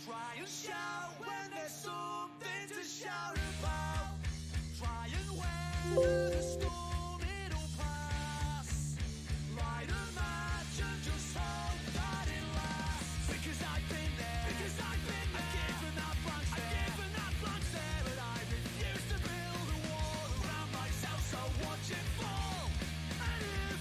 Try and shout when there's something to shout about. Try and weather the storm, it'll pass. Light a match and just hope that it lasts. Because I've been there, I've given that blank stare, but I refuse to build a wall around myself, so watch it fall. And if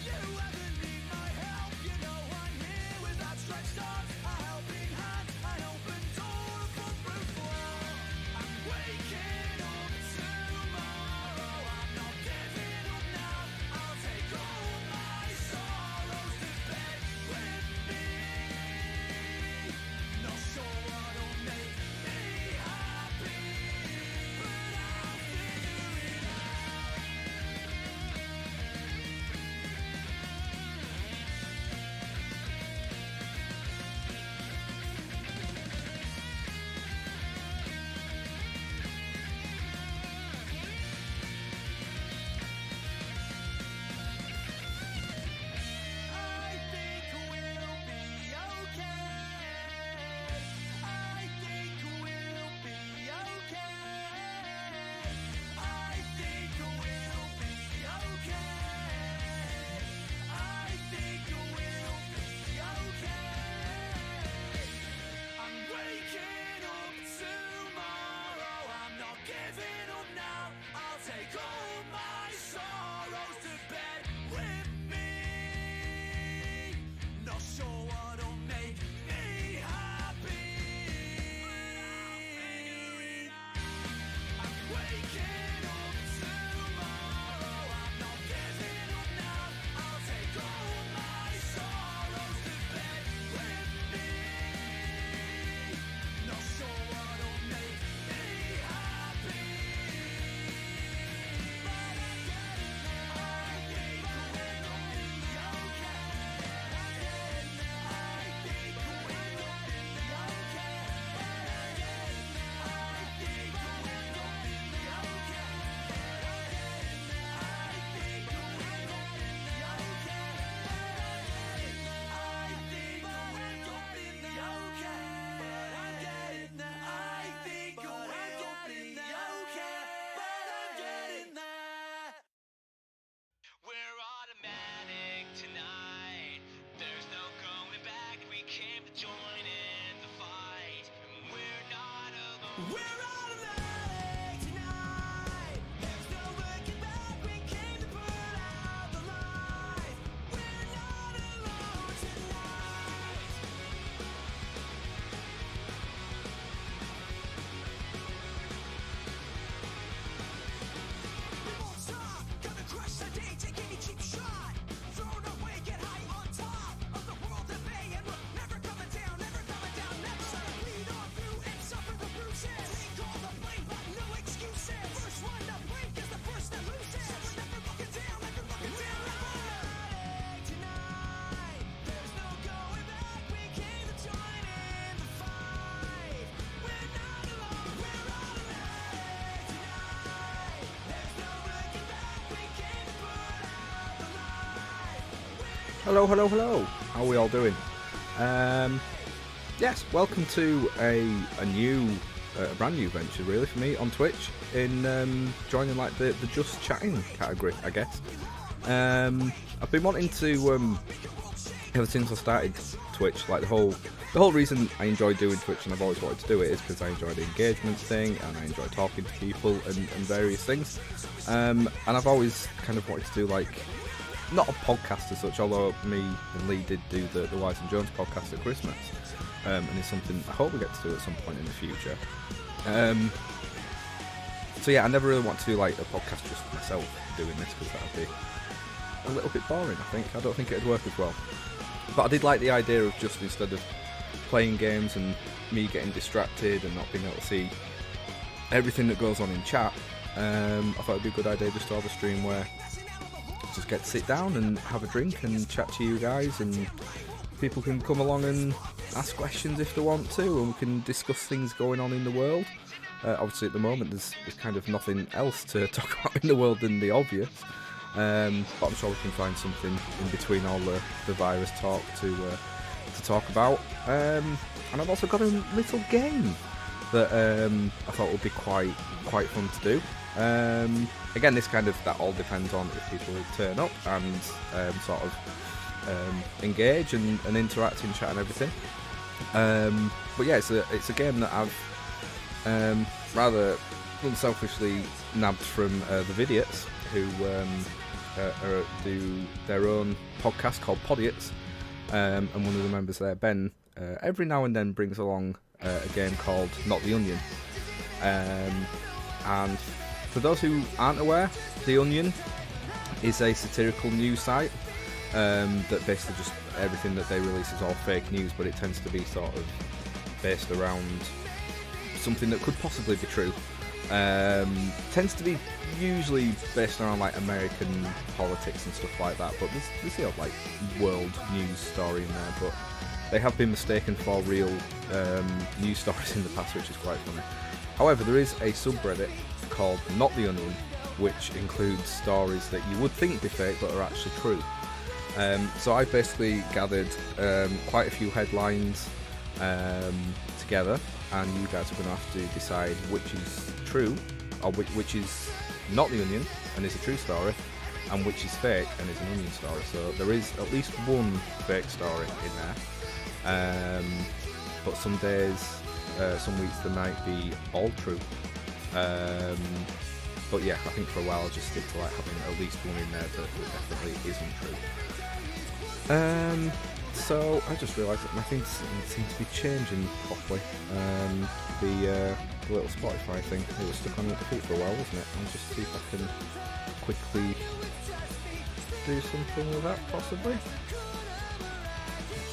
you ever need my help, you know I'm here with outstretched arms, a helping hand, an open door, a footproof wall. I'm waking up tomorrow, I'm not giving up now. I'll take all my sorrows to bed with me. Not sure what'll make me happy, but I'll figure it out. I think we'll be okay. I think we'll be okay. I think we'll be okay. I think we'll be okay. I'm waking up tomorrow, I'm not giving up now. I'll take all my sorrows to bed with me. Not sure what'll make me happy. I'm waking up tomorrow, I'm not giving up now. I'll take all my sorrows to bed with me. Not sure what'll make me happy, but I get it now. I think we'll be okay. I think we'll be okay. I think we'll be okay. I think we'll be okay. I think we'll be okay. But I get it now. I think we'll be okay. But I'm getting there. We're automatic tonight. There's no going back. We came to join in the fight. And we're not alone. We're automatic tonight. There's no looking back. We came to put out the light. We're not alone tonight. We won't stop, gonna crush the day, take any cheap shot. Thrown away, get high on top of the world at bay, and we're never coming down, never. So bleed on through and suffer the bruises. Take all the blame, but no excuses. First one to blink is the first that loses. So we're never looking down, never looking down. Automatic tonight. There's no going back. We came to join in the fight. We're not alone. We're automatic tonight. There's no looking back. We came to put out the light. Hello. How are we all doing? Yes, welcome to a brand new venture, really, for me on Twitch. In joining like the just chatting category, I guess. I've been wanting to ever since I started Twitch. Like the whole reason I enjoy doing Twitch, and I've always wanted to do it, is because I enjoy the engagement thing and I enjoy talking to people and various things. And I've always kind of wanted to do like, not a podcast as such, although me and Lee did do the Wise and Jones podcast at Christmas, and it's something I hope we get to do at some point in the future. So yeah, I never really want to do like a podcast just myself doing this, because that would be a little bit boring, I think. I don't think it'd work as well. But I did like the idea of just, instead of playing games and me getting distracted and not being able to see everything that goes on in chat, I thought it'd be a good idea just to have a stream where just get to sit down and have a drink and chat to you guys, and people can come along and ask questions if they want to, and we can discuss things going on in the world. Obviously at the moment there's kind of nothing else to talk about in the world than the obvious, but I'm sure we can find something in between all the virus talk to talk about. and I've also got a little game that I thought would be quite fun to do. Again, that all depends on if people turn up and sort of engage and interact in chat and everything. But yeah, it's a game that I've rather unselfishly nabbed from the Vidiots, who do their own podcast called Podiots, and one of the members there, Ben, every now and then brings along a game called Not the Onion. And for those who aren't aware, The Onion is a satirical news site that basically just everything that they release is all fake news, but it tends to be sort of based around something that could possibly be true. Tends to be usually based around like American politics and stuff like that, but there's the odd like world news story in there, but they have been mistaken for real news stories in the past, which is quite funny. However, there is a subreddit called Not the Onion, which includes stories that you would think be fake but are actually true. So I basically gathered quite a few headlines together, and you guys are going to have to decide which is true, or which is not the Onion and is a true story, and which is fake and is an Onion story. So there is at least one fake story in there, but some days, some weeks there might be all true. But yeah, I think for a while I'll just stick to like having at least one in there that definitely isn't true. So I just realised that my things seem to be changing properly. The little Spotify thing, it was stuck on your feet for a while, wasn't it? I'll just see if I can quickly do something with that, possibly. Not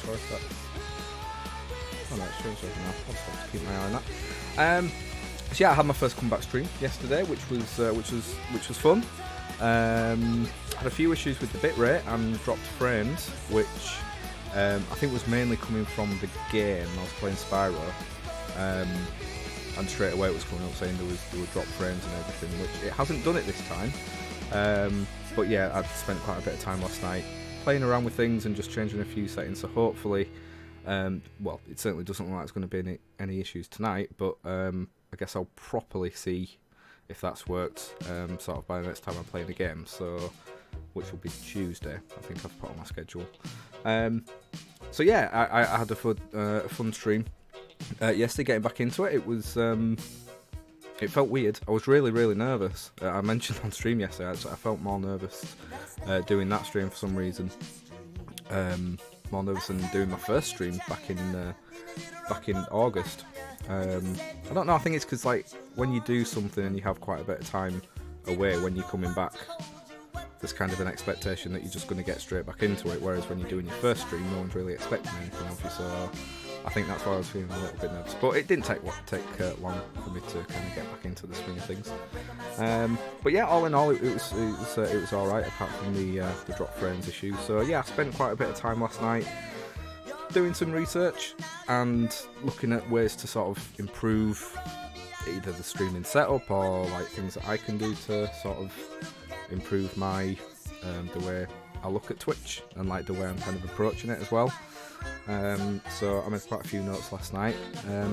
sure if that's... Oh no, it's changed over now. I'll just have to keep my eye on that. So yeah, I had my first comeback stream yesterday, which was fun. Had a few issues with the bitrate and dropped frames, which I think was mainly coming from the game. I was playing Spyro, and straight away it was coming up saying there were drop frames and everything, which it hasn't done it this time. But yeah, I'd spent quite a bit of time last night playing around with things and just changing a few settings. So hopefully, well, it certainly doesn't look like it's going to be any issues tonight, but I guess I'll properly see if that's worked sort of by the next time I'm playing a game, so which will be Tuesday, I think I've put on my schedule. So yeah, I had a fun stream yesterday, getting back into it. It was it felt weird. I was really nervous. I mentioned on stream yesterday, I felt more nervous doing that stream for some reason. More nervous than doing my first stream back in August. I don't know, I think it's because like when you do something and you have quite a bit of time away, when you're coming back there's kind of an expectation that you're just going to get straight back into it, whereas when you're doing your first stream no one's really expecting anything of you, so I think that's why I was feeling a little bit nervous, but it didn't take long for me to kind of get back into the swing of things. But yeah, all in all it was alright, apart from the drop frames issue. So yeah, I spent quite a bit of time last night doing some research and looking at ways to sort of improve either the streaming setup or like things that I can do to sort of improve my the way I look at Twitch and like the way I'm kind of approaching it as well. So I made quite a few notes last night,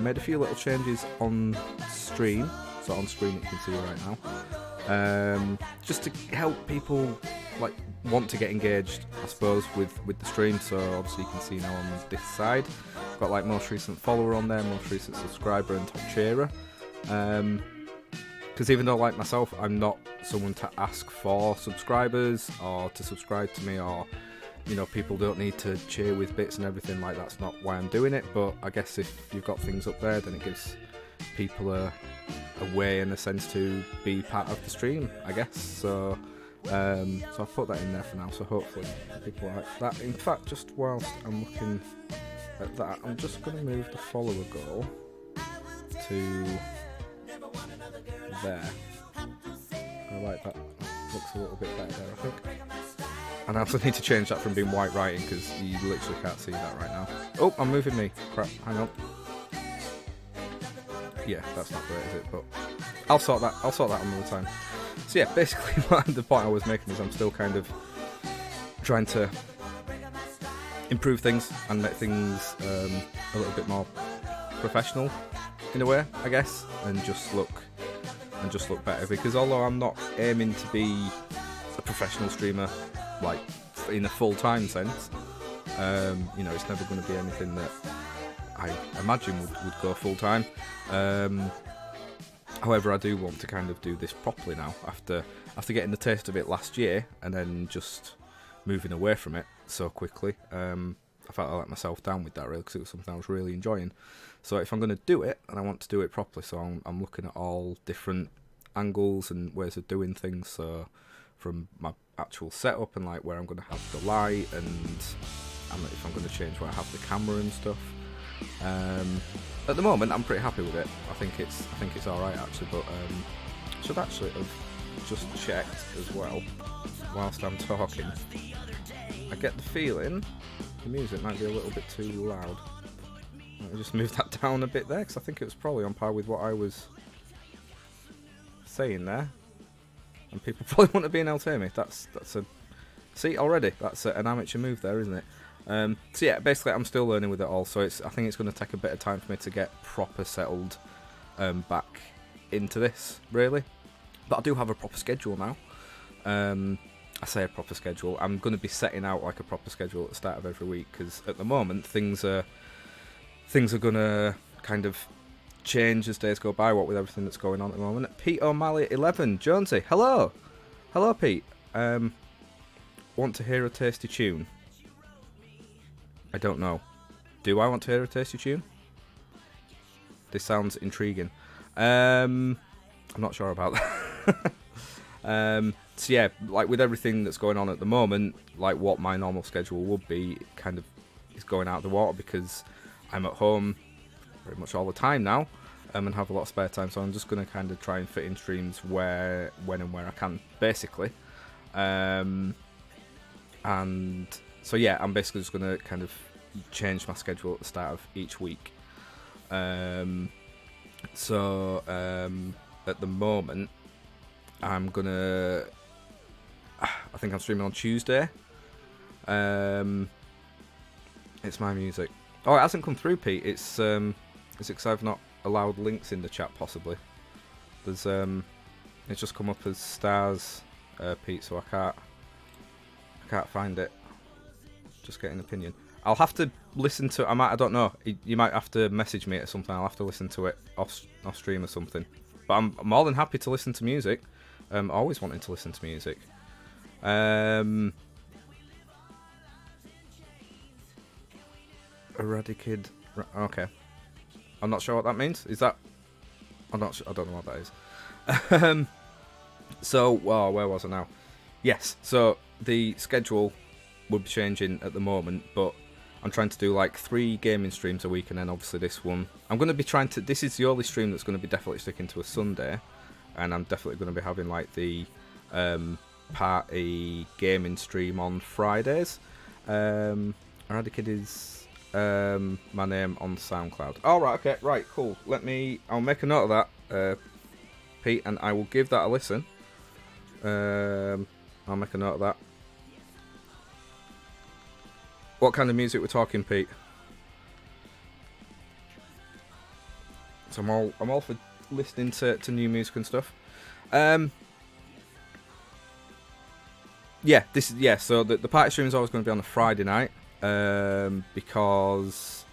made a few little changes on stream, so on screen you can see right now, just to help people like want to get engaged, I suppose, with the stream. So obviously you can see now on this side I've got like most recent follower on there, most recent subscriber and top cheerer, because even though like myself I'm not someone to ask for subscribers or to subscribe to me, or you know, people don't need to cheer with bits and everything, like that's not why I'm doing it, but I guess if you've got things up there then it gives people a way in a sense to be part of the stream, I guess. So I've put that in there for now, so hopefully people like that. In fact, just whilst I'm looking at that, I'm just going to move the follower goal to there. I like that, looks a little bit better there, I think. And I also need to change that from being white writing because you literally can't see that right now. Oh, I'm moving me. Crap, hang on. Yeah, that's not great, is it? But I'll sort that another time. So yeah, basically the point I was making is I'm still kind of trying to improve things and make things a little bit more professional in a way, I guess, and just look better. Because although I'm not aiming to be a professional streamer, like in a full-time sense, you know, it's never going to be anything that I imagine would go full-time. However, I do want to kind of do this properly now after getting the taste of it last year and then just moving away from it so quickly. I felt I let myself down with that really, because it was something I was really enjoying. So if I'm going to do it, and I want to do it properly, so I'm looking at all different angles and ways of doing things. So from my actual setup and like where I'm going to have the light, and if I'm going to change where I have the camera and stuff. At the moment, I'm pretty happy with it. I think it's all right actually, but should actually have just checked as well whilst I'm talking. I get the feeling the music might be a little bit too loud. Let me just move that down a bit there, because I think it was probably on par with what I was saying there. And people probably want to be able to hear me. That's a... See, already, that's an amateur move there, isn't it? So yeah, basically I'm still learning with it all, so I think it's going to take a bit of time for me to get proper settled back into this, really. But I do have a proper schedule now. I say a proper schedule. I'm going to be setting out like a proper schedule at the start of every week, because at the moment things are going to kind of change as days go by, what with everything that's going on at the moment. Pete O'Malley 11, Jonesy, hello Pete. Want to hear a tasty tune? I don't know. Do I want to hear a tasty tune? This sounds intriguing. I'm not sure about that. So yeah, like with everything that's going on at the moment, like what my normal schedule would be kind of is going out of the water, because I'm at home pretty much all the time now, and have a lot of spare time, so I'm just going to kind of try and fit in streams when and where I can, basically. And so yeah, I'm basically just going to kind of change my schedule at the start of each week. So at the moment, I think I'm streaming on Tuesday. It's my music. Oh, it hasn't come through, Pete. Is it because I've not allowed links in the chat, possibly? There's it's just come up as stars, Pete, so I can't find it. Just get an opinion. I'll have to listen to. I don't know. You might have to message me or something. I'll have to listen to it off stream or something. But I'm more than happy to listen to music. Always wanting to listen to music. Eradicated. Okay. I'm not sure what that means. Is that? I'm not sure. I don't know what that is. So, well, where was I now? Yes. So the schedule will be changing at the moment, but I'm trying to do like 3 gaming streams a week, and then obviously this one. I'm going to be trying to. This is the only stream that's going to be definitely sticking to a Sunday, and I'm definitely going to be having like the party gaming stream on Fridays. Eradicated is my name on SoundCloud. Oh, right, okay, right, cool. I'll make a note of that, Pete, and I will give that a listen. I'll make a note of that. What kind of music we're talking, Pete? So I'm all for listening to new music and stuff. Yeah, so the party stream is always going to be on a Friday night, because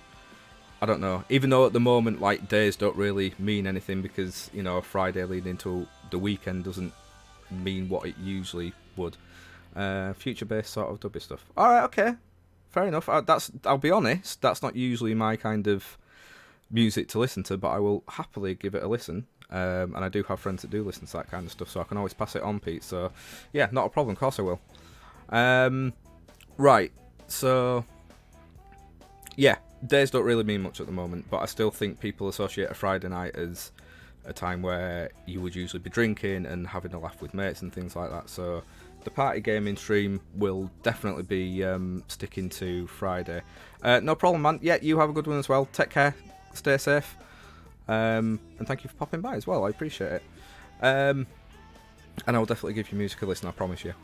I don't know, even though at the moment like days don't really mean anything, because you know a Friday leading into the weekend doesn't mean what it usually would. Future based sort of dubby stuff. Alright, okay, fair enough. I'll be honest, that's not usually my kind of music to listen to, but I will happily give it a listen. And I do have friends that do listen to that kind of stuff, so I can always pass it on, Pete. So yeah, not a problem, of course I will. Right, so yeah, days don't really mean much at the moment, but I still think people associate a Friday night as a time where you would usually be drinking and having a laugh with mates and things like that. So the party gaming stream will definitely be sticking to Friday. No problem, man. Yeah, you have a good one as well. Take care, stay safe. And thank you for popping by as well, I appreciate it. And I will definitely give you music a listen, I promise you.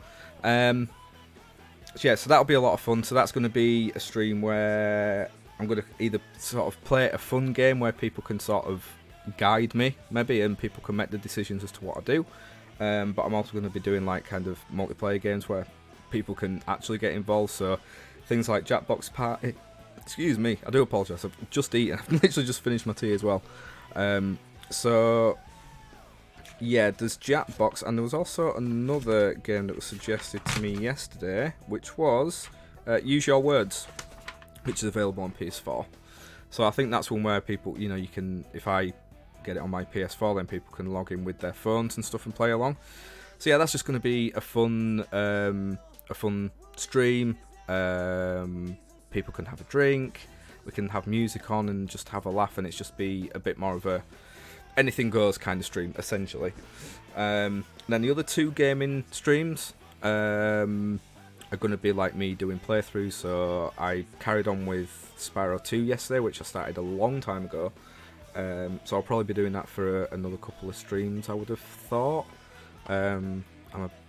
So yeah, so that'll be a lot of fun. So that's going to be a stream where I'm going to either sort of play a fun game where people can sort of guide me, maybe, and people can make the decisions as to what I do. But I'm also going to be doing like kind of multiplayer games where people can actually get involved. So things like Jackbox Party. Excuse me, I do apologise. I've just eaten. I've literally just finished my tea as well. So yeah, there's Jackbox, and there was also another game that was suggested to me yesterday, which was Use Your Words, which is available on PS4. So I think that's one where people, you know, you can, if I get it on my PS4, then people can log in with their phones and stuff and play along. So yeah, that's just going to be a fun stream. People can have a drink, we can have music on and just have a laugh, and it's just be a bit more of a anything goes kind of stream, essentially. Then the other 2 gaming streams are going to be like me doing playthroughs. So I carried on with Spyro 2 yesterday, which I started a long time ago. So I'll probably be doing that for another couple of streams, I would have thought. I'm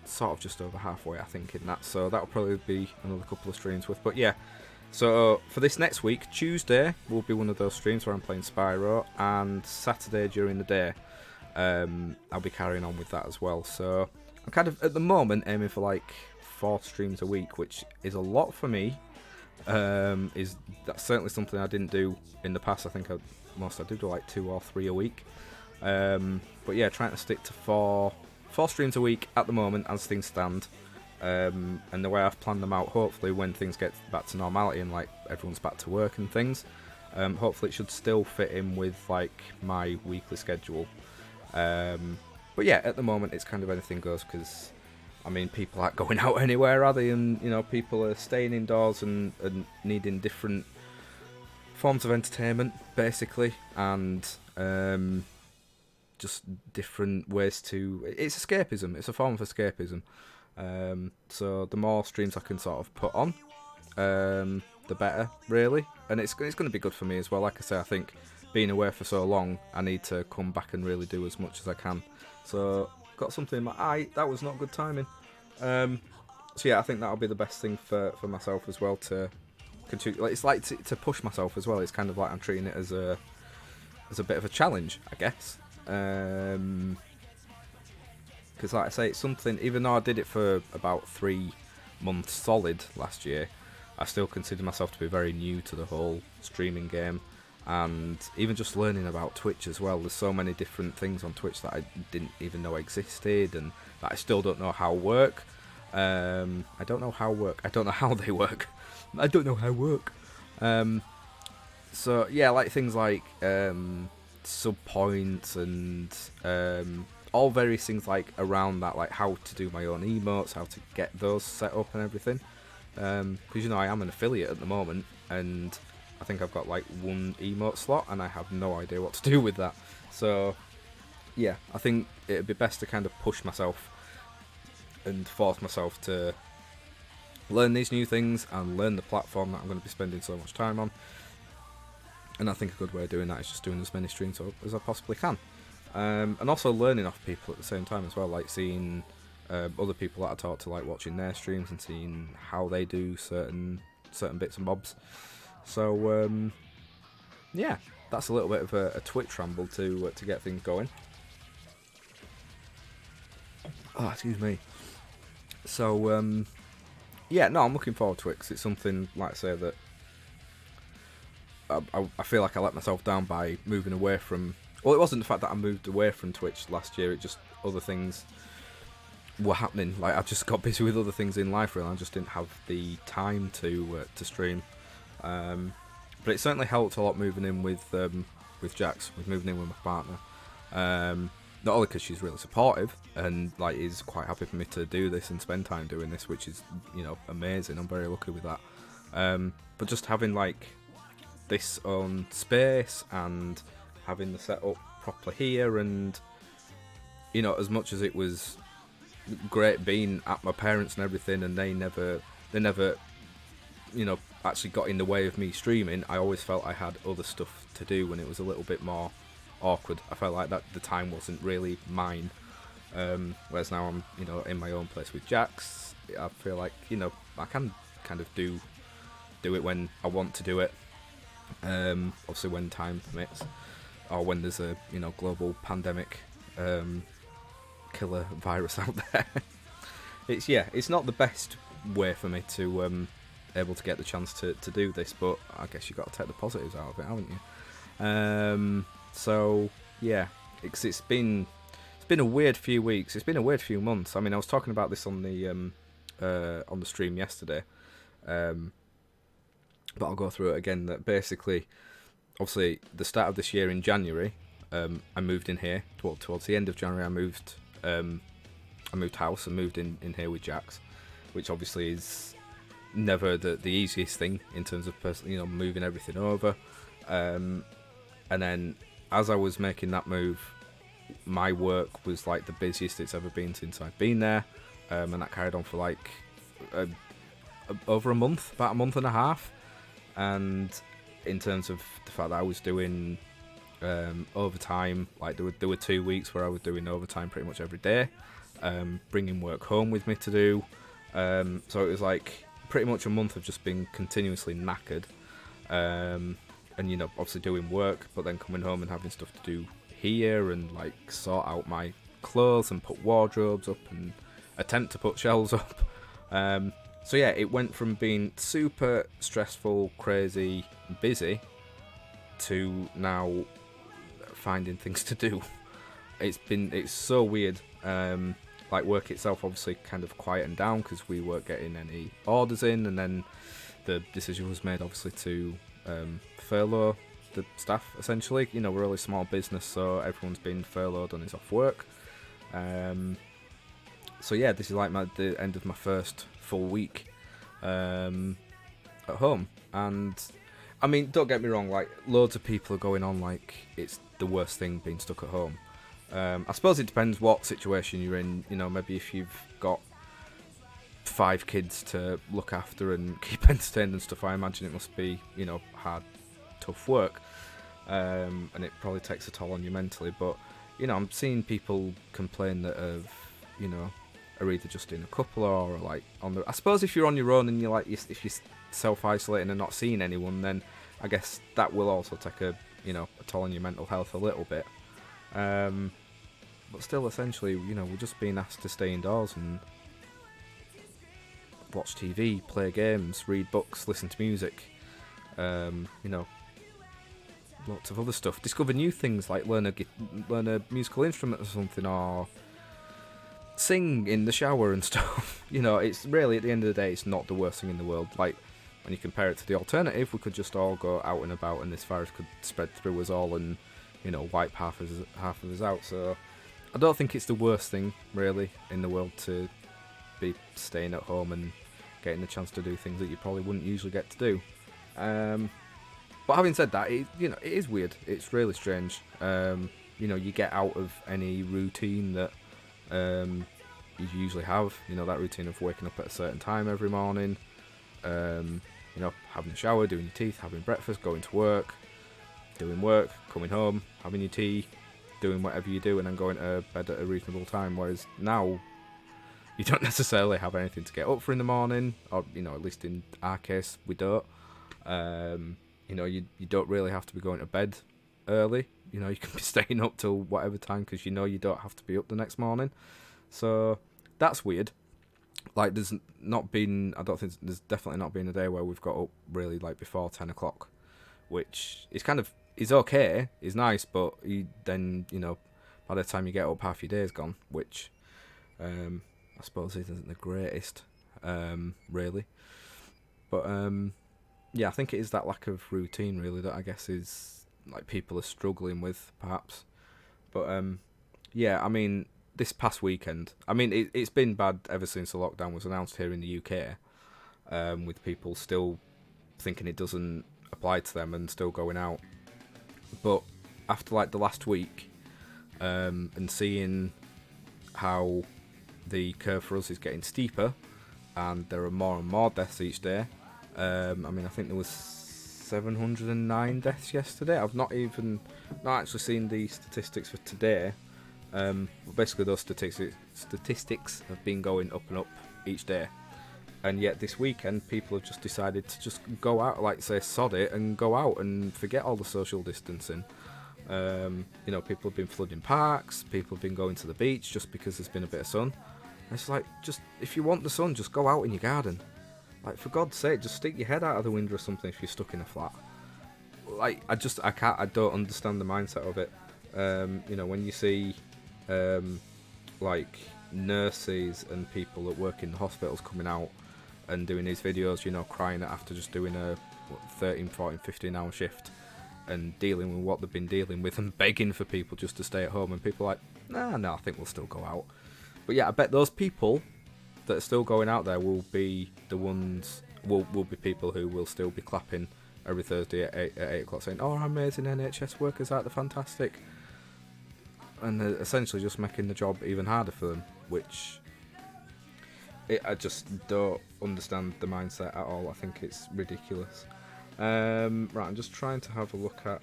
sort of just over halfway, I think, in that. So that'll probably be another couple of streams with. But yeah, so for this next week, Tuesday will be one of those streams where I'm playing Spyro, and Saturday during the day, I'll be carrying on with that as well. So I'm kind of, at the moment, aiming for like 4 streams a week, which is a lot for me. That's certainly something I didn't do in the past. I think I do like 2 or 3 a week. But yeah, trying to stick to 4 streams a week at the moment as things stand. And the way I've planned them out, hopefully when things get back to normality and like everyone's back to work and things, hopefully it should still fit in with like my weekly schedule. But yeah, at the moment it's kind of anything goes, because I mean, people aren't going out anywhere, are they? And you know, people are staying indoors and needing different forms of entertainment, basically, and just different ways to. It's escapism. It's a form of escapism. So the more streams I can sort of put on, the better, really. And it's going to be good for me as well. Like I say, I think being away for so long, I need to come back and really do as much as I can. So got something in my eye. That was not good timing. So yeah, I think that'll be the best thing for myself as well, to continue. It's like to push myself as well. It's kind of like I'm treating it as a bit of a challenge, I guess. Because like I say, it's something, even though I did it for about 3 months solid last year, I still consider myself to be very new to the whole streaming game, and even just learning about Twitch as well. There's so many different things on Twitch that I didn't even know existed, and that I still don't know how work. I don't know how they work. I don't know how work. So yeah, like things like sub points and all various things like around that, like how to do my own emotes, how to get those set up and everything. Because you know, I am an affiliate at the moment, and I think I've got like 1 emote slot, and I have no idea what to do with that. So yeah, I think it'd be best to kind of push myself and force myself to learn these new things and learn the platform that I'm going to be spending so much time on. And I think a good way of doing that is just doing as many streams as I possibly can. And also learning off people at the same time as well, like seeing other people that I talk to, like watching their streams and seeing how they do certain bits and bobs. So yeah, that's a little bit of a Twitch ramble to get things going. Oh, excuse me. So yeah, no, I'm looking forward to it, 'cause it's something, like I say, that I feel like I let myself down by moving away from. Well, it wasn't the fact that I moved away from Twitch last year, it just other things were happening. Like, I just got busy with other things in life, really. I just didn't have the time to stream. But it certainly helped a lot moving in with Jax, with moving in with my partner. Not only because she's really supportive and like is quite happy for me to do this and spend time doing this, which is, you know, amazing. I'm very lucky with that. But just having like this own space and having the setup properly here, and you know, as much as it was great being at my parents and everything, and they never you know, actually got in the way of me streaming, I always felt I had other stuff to do, and it was a little bit more awkward. I felt like that the time wasn't really mine, whereas now I'm, you know, in my own place with Jax. I feel like, you know, I can kind of do it when I want to do it, Obviously, when time permits, or when there's a global pandemic killer virus out there. It's not the best way for me to able to get the chance to do this, but I guess you've got to take the positives out of it, haven't you? So yeah, it's been a weird few weeks. It's been a weird few months. I mean, I was talking about this on the stream yesterday, but I'll go through it again. That basically, obviously, the start of this year in January, I moved in here. Towards the end of January, I moved house and moved in here with Jax, which obviously is never the easiest thing in terms of moving everything over. And then as I was making that move, my work was like the busiest it's ever been since I've been there, and that carried on for like over a month, about a month and a half. And in terms of the fact that I was doing overtime, like there were 2 weeks where I was doing overtime pretty much every day, bringing work home with me to do. So it was like pretty much a month of just being continuously knackered, and obviously doing work, but then coming home and having stuff to do here and like sort out my clothes and put wardrobes up and attempt to put shelves up. So yeah, it went from being super stressful, crazy, busy to now finding things to do. It's so weird. Like work itself obviously kind of quietened down because we weren't getting any orders in, and then the decision was made obviously to furlough the staff essentially. We're a really small business, so everyone's been furloughed and is off work. So yeah, this is like the end of my first full week at home, and I mean, don't get me wrong, like loads of people are going on like it's the worst thing being stuck at home. I suppose it depends what situation you're in. Maybe if you've got 5 kids to look after and keep entertained and stuff, I imagine it must be hard, tough work, and it probably takes a toll on you mentally. But I'm seeing people complain that are either just in a couple or like on the. I suppose if you're on your own and if you're self-isolating and not seeing anyone, then I guess that will also take a toll on your mental health a little bit. But still, essentially, we're just being asked to stay indoors and watch TV, play games, read books, listen to music, lots of other stuff. Discover new things like learn a musical instrument or something, or sing in the shower and stuff. It's really, at the end of the day, it's not the worst thing in the world. Like, when you compare it to the alternative, we could just all go out and about and this virus could spread through us all and wipe half of us out. So I don't think it's the worst thing really in the world to be staying at home and getting the chance to do things that you probably wouldn't usually get to do. But having said that, it is weird. It's really strange. You get out of any routine that you usually have. That routine of waking up at a certain time every morning, having a shower, doing your teeth, having breakfast, going to work, doing work, coming home, having your tea, doing whatever you do, and then going to bed at a reasonable time. Whereas now, you don't necessarily have anything to get up for in the morning, or at least in our case, we don't. You don't really have to be going to bed early. You can be staying up till whatever time because you don't have to be up the next morning. So that's weird. Like, there's definitely not been a day where we've got up really like before 10 o'clock, which is okay, is nice, but then by the time you get up, half your day's gone, which I suppose isn't the greatest, really. But yeah, I think it is that lack of routine really that I guess is like people are struggling with, perhaps. But yeah, I mean, this past weekend, I mean, it's been bad ever since the lockdown was announced here in the UK, with people still thinking it doesn't apply to them and still going out. But after like the last week, and seeing how the curve for us is getting steeper and there are more and more deaths each day, I mean, I think there was 709 deaths yesterday. I've not actually seen the statistics for today. But basically those statistics have been going up and up each day. And yet this weekend, people have just decided to just go out, like say, sod it, and go out and forget all the social distancing. People have been flooding parks, people have been going to the beach just because there's been a bit of sun. And it's like, just, if you want the sun, just go out in your garden. Like, for God's sake, just stick your head out of the window or something if you're stuck in a flat. Like, I don't understand the mindset of it. When you see, like, nurses and people that work in the hospitals coming out and doing these videos, crying after just doing a 13, 14, 15 hour shift and dealing with what they've been dealing with and begging for people just to stay at home, and people are like, no, I think we'll still go out. But yeah, I bet those people that are still going out there will be the ones, will be people who will still be clapping every Thursday at 8 o'clock saying, oh, our amazing NHS workers out, they're fantastic. And they're essentially just making the job even harder for them, which I just don't understand the mindset at all. I think it's ridiculous. Right, I'm just trying to have a look at,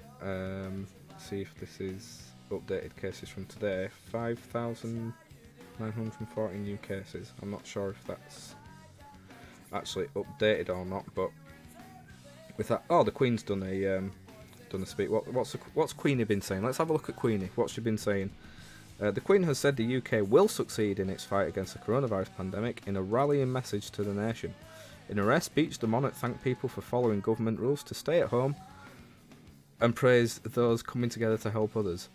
see if this is updated cases from today. 5,940 new cases. I'm not sure if that's actually updated or not, but with that, the Queen's done a speech. What's Queenie been saying? Let's have a look at Queenie. What's she been saying? The Queen has said the UK will succeed in its fight against the coronavirus pandemic in a rallying message to the nation. In a rare speech, the monarch thanked people for following government rules to stay at home and praised those coming together to help others.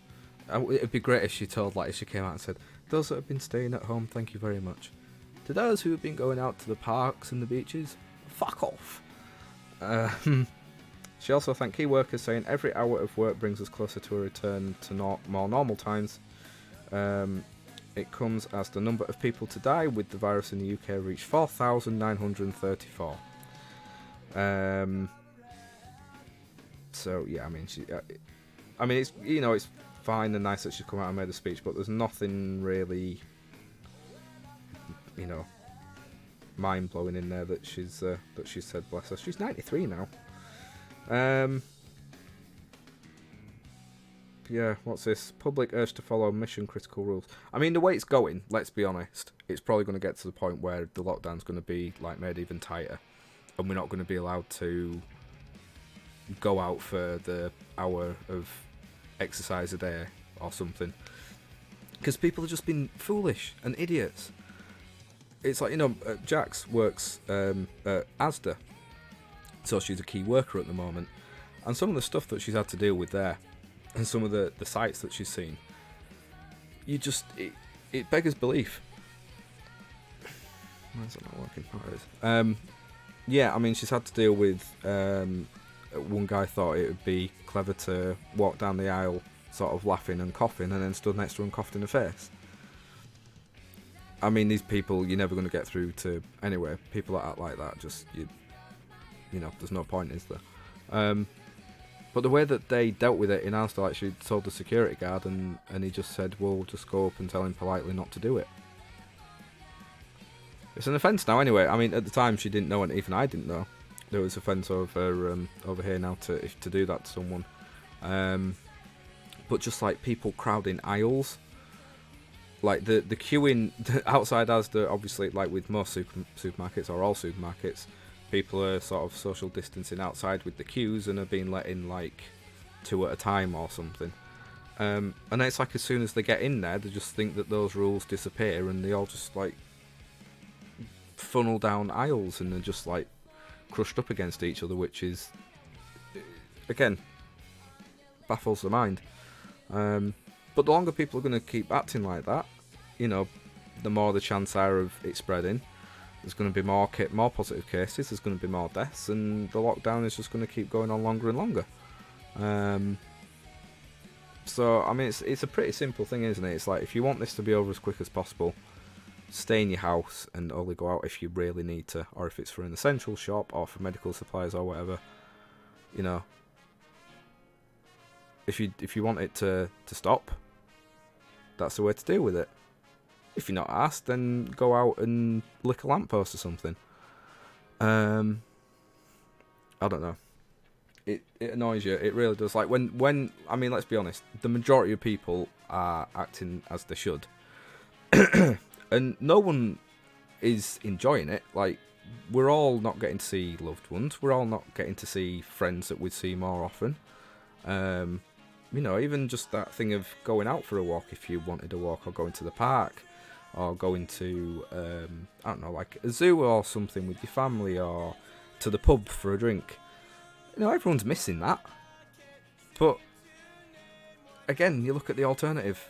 It'd be great if she told, like, if she came out and said, those that have been staying at home, thank you very much. To those who have been going out to the parks and the beaches, fuck off. She also thanked key workers, saying every hour of work brings us closer to a return to more normal times. It comes as the number of people to die with the virus in the UK reached 4,934. So yeah, it's it's fine and nice that she's come out and made a speech, but there's nothing really, mind blowing in there that she's said. Bless her, she's 93 now. Yeah, what's this? Public urge to follow mission critical rules. I mean, the way it's going, let's be honest, it's probably going to get to the point where the lockdown's going to be like made even tighter, and we're not going to be allowed to go out for the hour of exercise a day or something, because people have just been foolish and idiots. It's like, Jax works at Asda, so she's a key worker at the moment, and some of the stuff that she's had to deal with there, and some of the sites that she's seen, it beggars belief. Why is it not working? Yeah, I mean, she's had to deal with, one guy thought it would be clever to walk down the aisle sort of laughing and coughing, and then stood next to her and coughed in the face. I mean, these people you're never going to get through to anyway. People that act like that, just, there's no point, is there? But the way that they dealt with it in Asda, like, she told the security guard, and he just said, well, just go up and tell him politely not to do it. It's an offence now anyway. I mean, at the time she didn't know, and even I didn't know there was offence over here now to do that to someone. But just like people crowding aisles, like the queuing outside Asda, obviously, like with most supermarkets or all supermarkets, people are sort of social distancing outside with the queues and are being let in like 2 at a time or something. And it's like as soon as they get in there, they just think that those rules disappear, and they all just like funnel down aisles, and they're just like crushed up against each other, which is, again, baffles the mind. But the longer people are going to keep acting like that, the more the chance are of it spreading. There's going to be more positive cases, there's going to be more deaths, and the lockdown is just going to keep going on longer and longer. So, I mean, it's a pretty simple thing, isn't it? It's like, if you want this to be over as quick as possible, stay in your house and only go out if you really need to, or if it's for an essential shop or for medical supplies or whatever. If you want it to stop, that's the way to deal with it. If you're not asked, then go out and lick a lamppost or something. I don't know. It annoys you. It really does. Like when I mean, let's be honest. The majority of people are acting as they should, and no one is enjoying it. Like, we're all not getting to see loved ones. We're all not getting to see friends that we'd see more often. Even just that thing of going out for a walk if you wanted a walk, or going to the park, or going to, I don't know, like a zoo or something with your family, or to the pub for a drink. Everyone's missing that. But, again, you look at the alternative.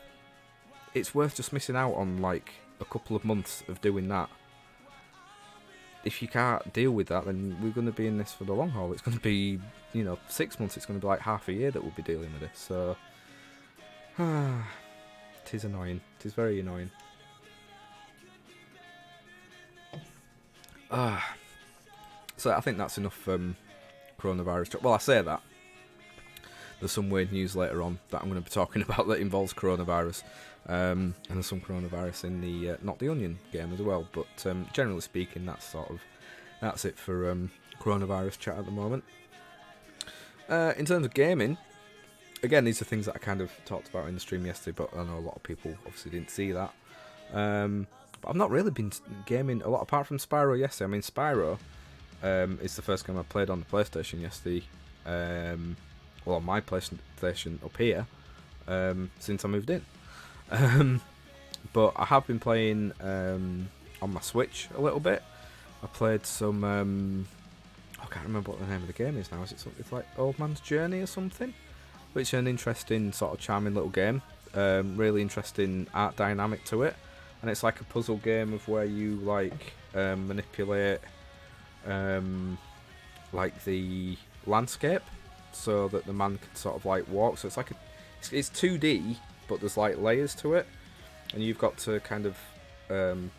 It's worth just missing out on, like, a couple of months of doing that. If you can't deal with that, then we're going to be in this for the long haul. It's going to be, 6 months. It's going to be like half a year that we'll be dealing with this. So, it is annoying. It is very annoying. So I think that's enough coronavirus talk. Well, I say that. There's some weird news later on that I'm going to be talking about that involves coronavirus. And there's some coronavirus in the Not the Onion game as well. But generally speaking, that's it for coronavirus chat at the moment. In terms of gaming, again, these are things that I kind of talked about in the stream yesterday, but I know a lot of people obviously didn't see that. But I've not really been gaming a lot apart from Spyro yesterday. I mean, Spyro is the first game I played on the PlayStation yesterday. On my PlayStation up here since I moved in. But I have been playing on my Switch a little bit. I played some... I can't remember what the name of the game is now. It's like Old Man's Journey or something? Which is an interesting, sort of charming little game. Really interesting art dynamic to it. And it's like a puzzle game of where you like manipulate like the landscape so that the man can sort of like walk. So it's like it's 2D, but there's like layers to it, and you've got to kind of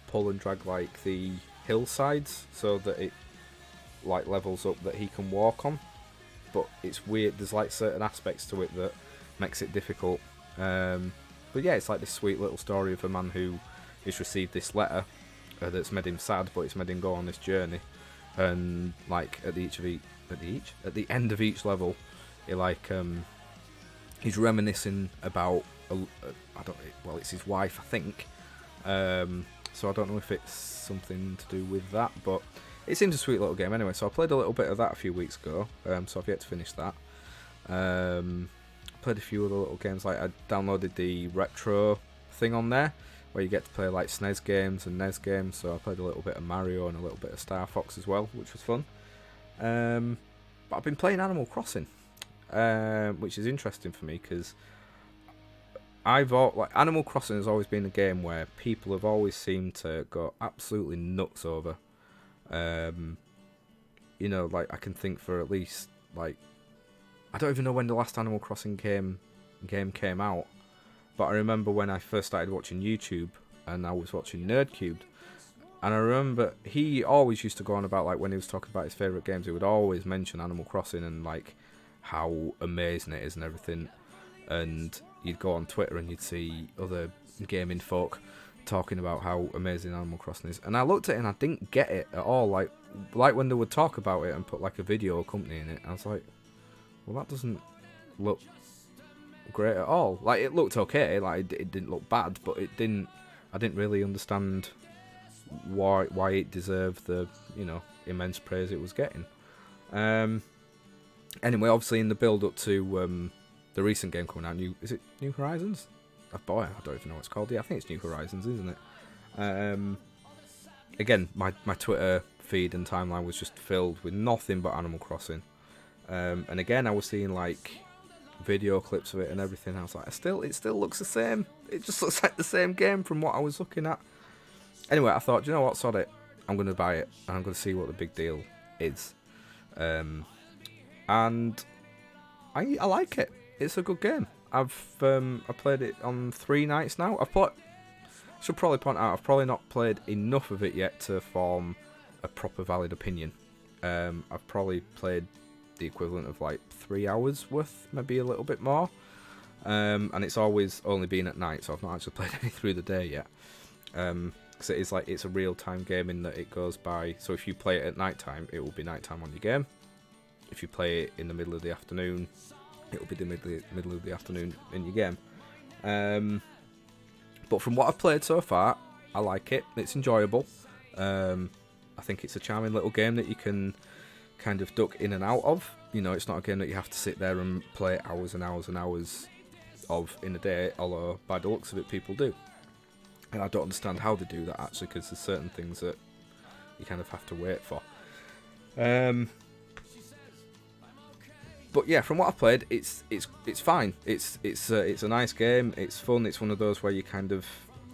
pull and drag like the hillsides so that it like levels up that he can walk on. But it's weird. There's like certain aspects to it that makes it difficult. But yeah, it's like this sweet little story of a man who has received this letter that's made him sad, but it's made him go on this journey. And like at the end of each level, he's reminiscing about it's his wife, I think. So I don't know if it's something to do with that, but it seems a sweet little game anyway. So I played a little bit of that a few weeks ago. So I've yet to finish that. Played a few other little games. Like I downloaded the retro thing on there, where you get to play like SNES games and NES games. So I played a little bit of Mario and a little bit of Star Fox as well, which was fun. But I've been playing Animal Crossing, which is interesting for me because Animal Crossing has always been a game where people have always seemed to go absolutely nuts over. Like I can think for at least like I don't even know when the last Animal Crossing game came out. But I remember when I first started watching YouTube and I was watching Nerdcubed, and I remember he always used to go on about like when he was talking about his favourite games, he would always mention Animal Crossing and like how amazing it is and everything. And you'd go on Twitter and you'd see other gaming folk talking about how amazing Animal Crossing is. And I looked at it and I didn't get it at all. Like when they would talk about it and put like a video accompanying it, I was like, well, that doesn't look great at all. Like it looked okay, like it didn't look bad, but I didn't really understand why it deserved the immense praise it was getting. Anyway, obviously in the build up to the recent game coming out, is it New Horizons? Oh boy, I don't even know what it's called. Yeah, I think it's New Horizons, isn't it? Again, my Twitter feed and timeline was just filled with nothing but Animal Crossing. And again, I was seeing like video clips of it and everything. I was like, it still looks the same. It just looks like the same game from what I was looking at. Anyway, I thought, you know what, sod it. I'm going to buy it and I'm going to see what the big deal is. And I like it. It's a good game. I played it on 3 nights now. I should probably point out, I've probably not played enough of it yet to form a proper valid opinion. I've probably played the equivalent of like 3 hours worth, maybe a little bit more. And it's always only been at night, so I've not actually played any through the day yet. Because it's a real-time game in that it goes by. So if you play it at night time, it will be night time on your game. If you play it in the middle of the afternoon, it will be the middle of the afternoon in your game. But from what I've played so far, I like it. It's enjoyable. I I think it's a charming little game that you can kind of duck in and out of. You know, it's not a game that you have to sit there and play hours and hours and hours of in a day, although by the looks of it people do. And I don't understand how they do that actually, because there's certain things that you kind of have to wait for. But yeah, from what I've played, it's fine. It's a nice game. It's fun. It's one of those where you kind of,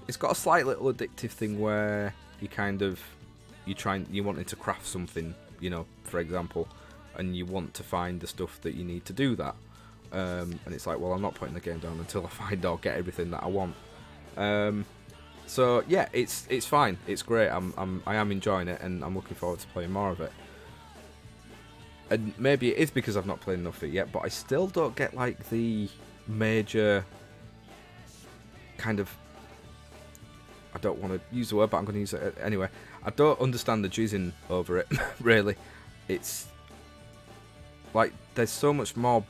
it's got a slight little addictive thing where you kind of, you wanting to craft something, you know, for example, and you want to find the stuff that you need to do that. And it's like, well, I'm not putting the game down until I find or get everything that I want. So yeah, it's fine. It's great. I am enjoying it, and I'm looking forward to playing more of it. And maybe it is because I've not played enough of it yet, but I still don't get like the major kind of, I don't want to use the word, but I'm going to use it anyway. I don't understand the jizzing over it, really. It's like there's so much more.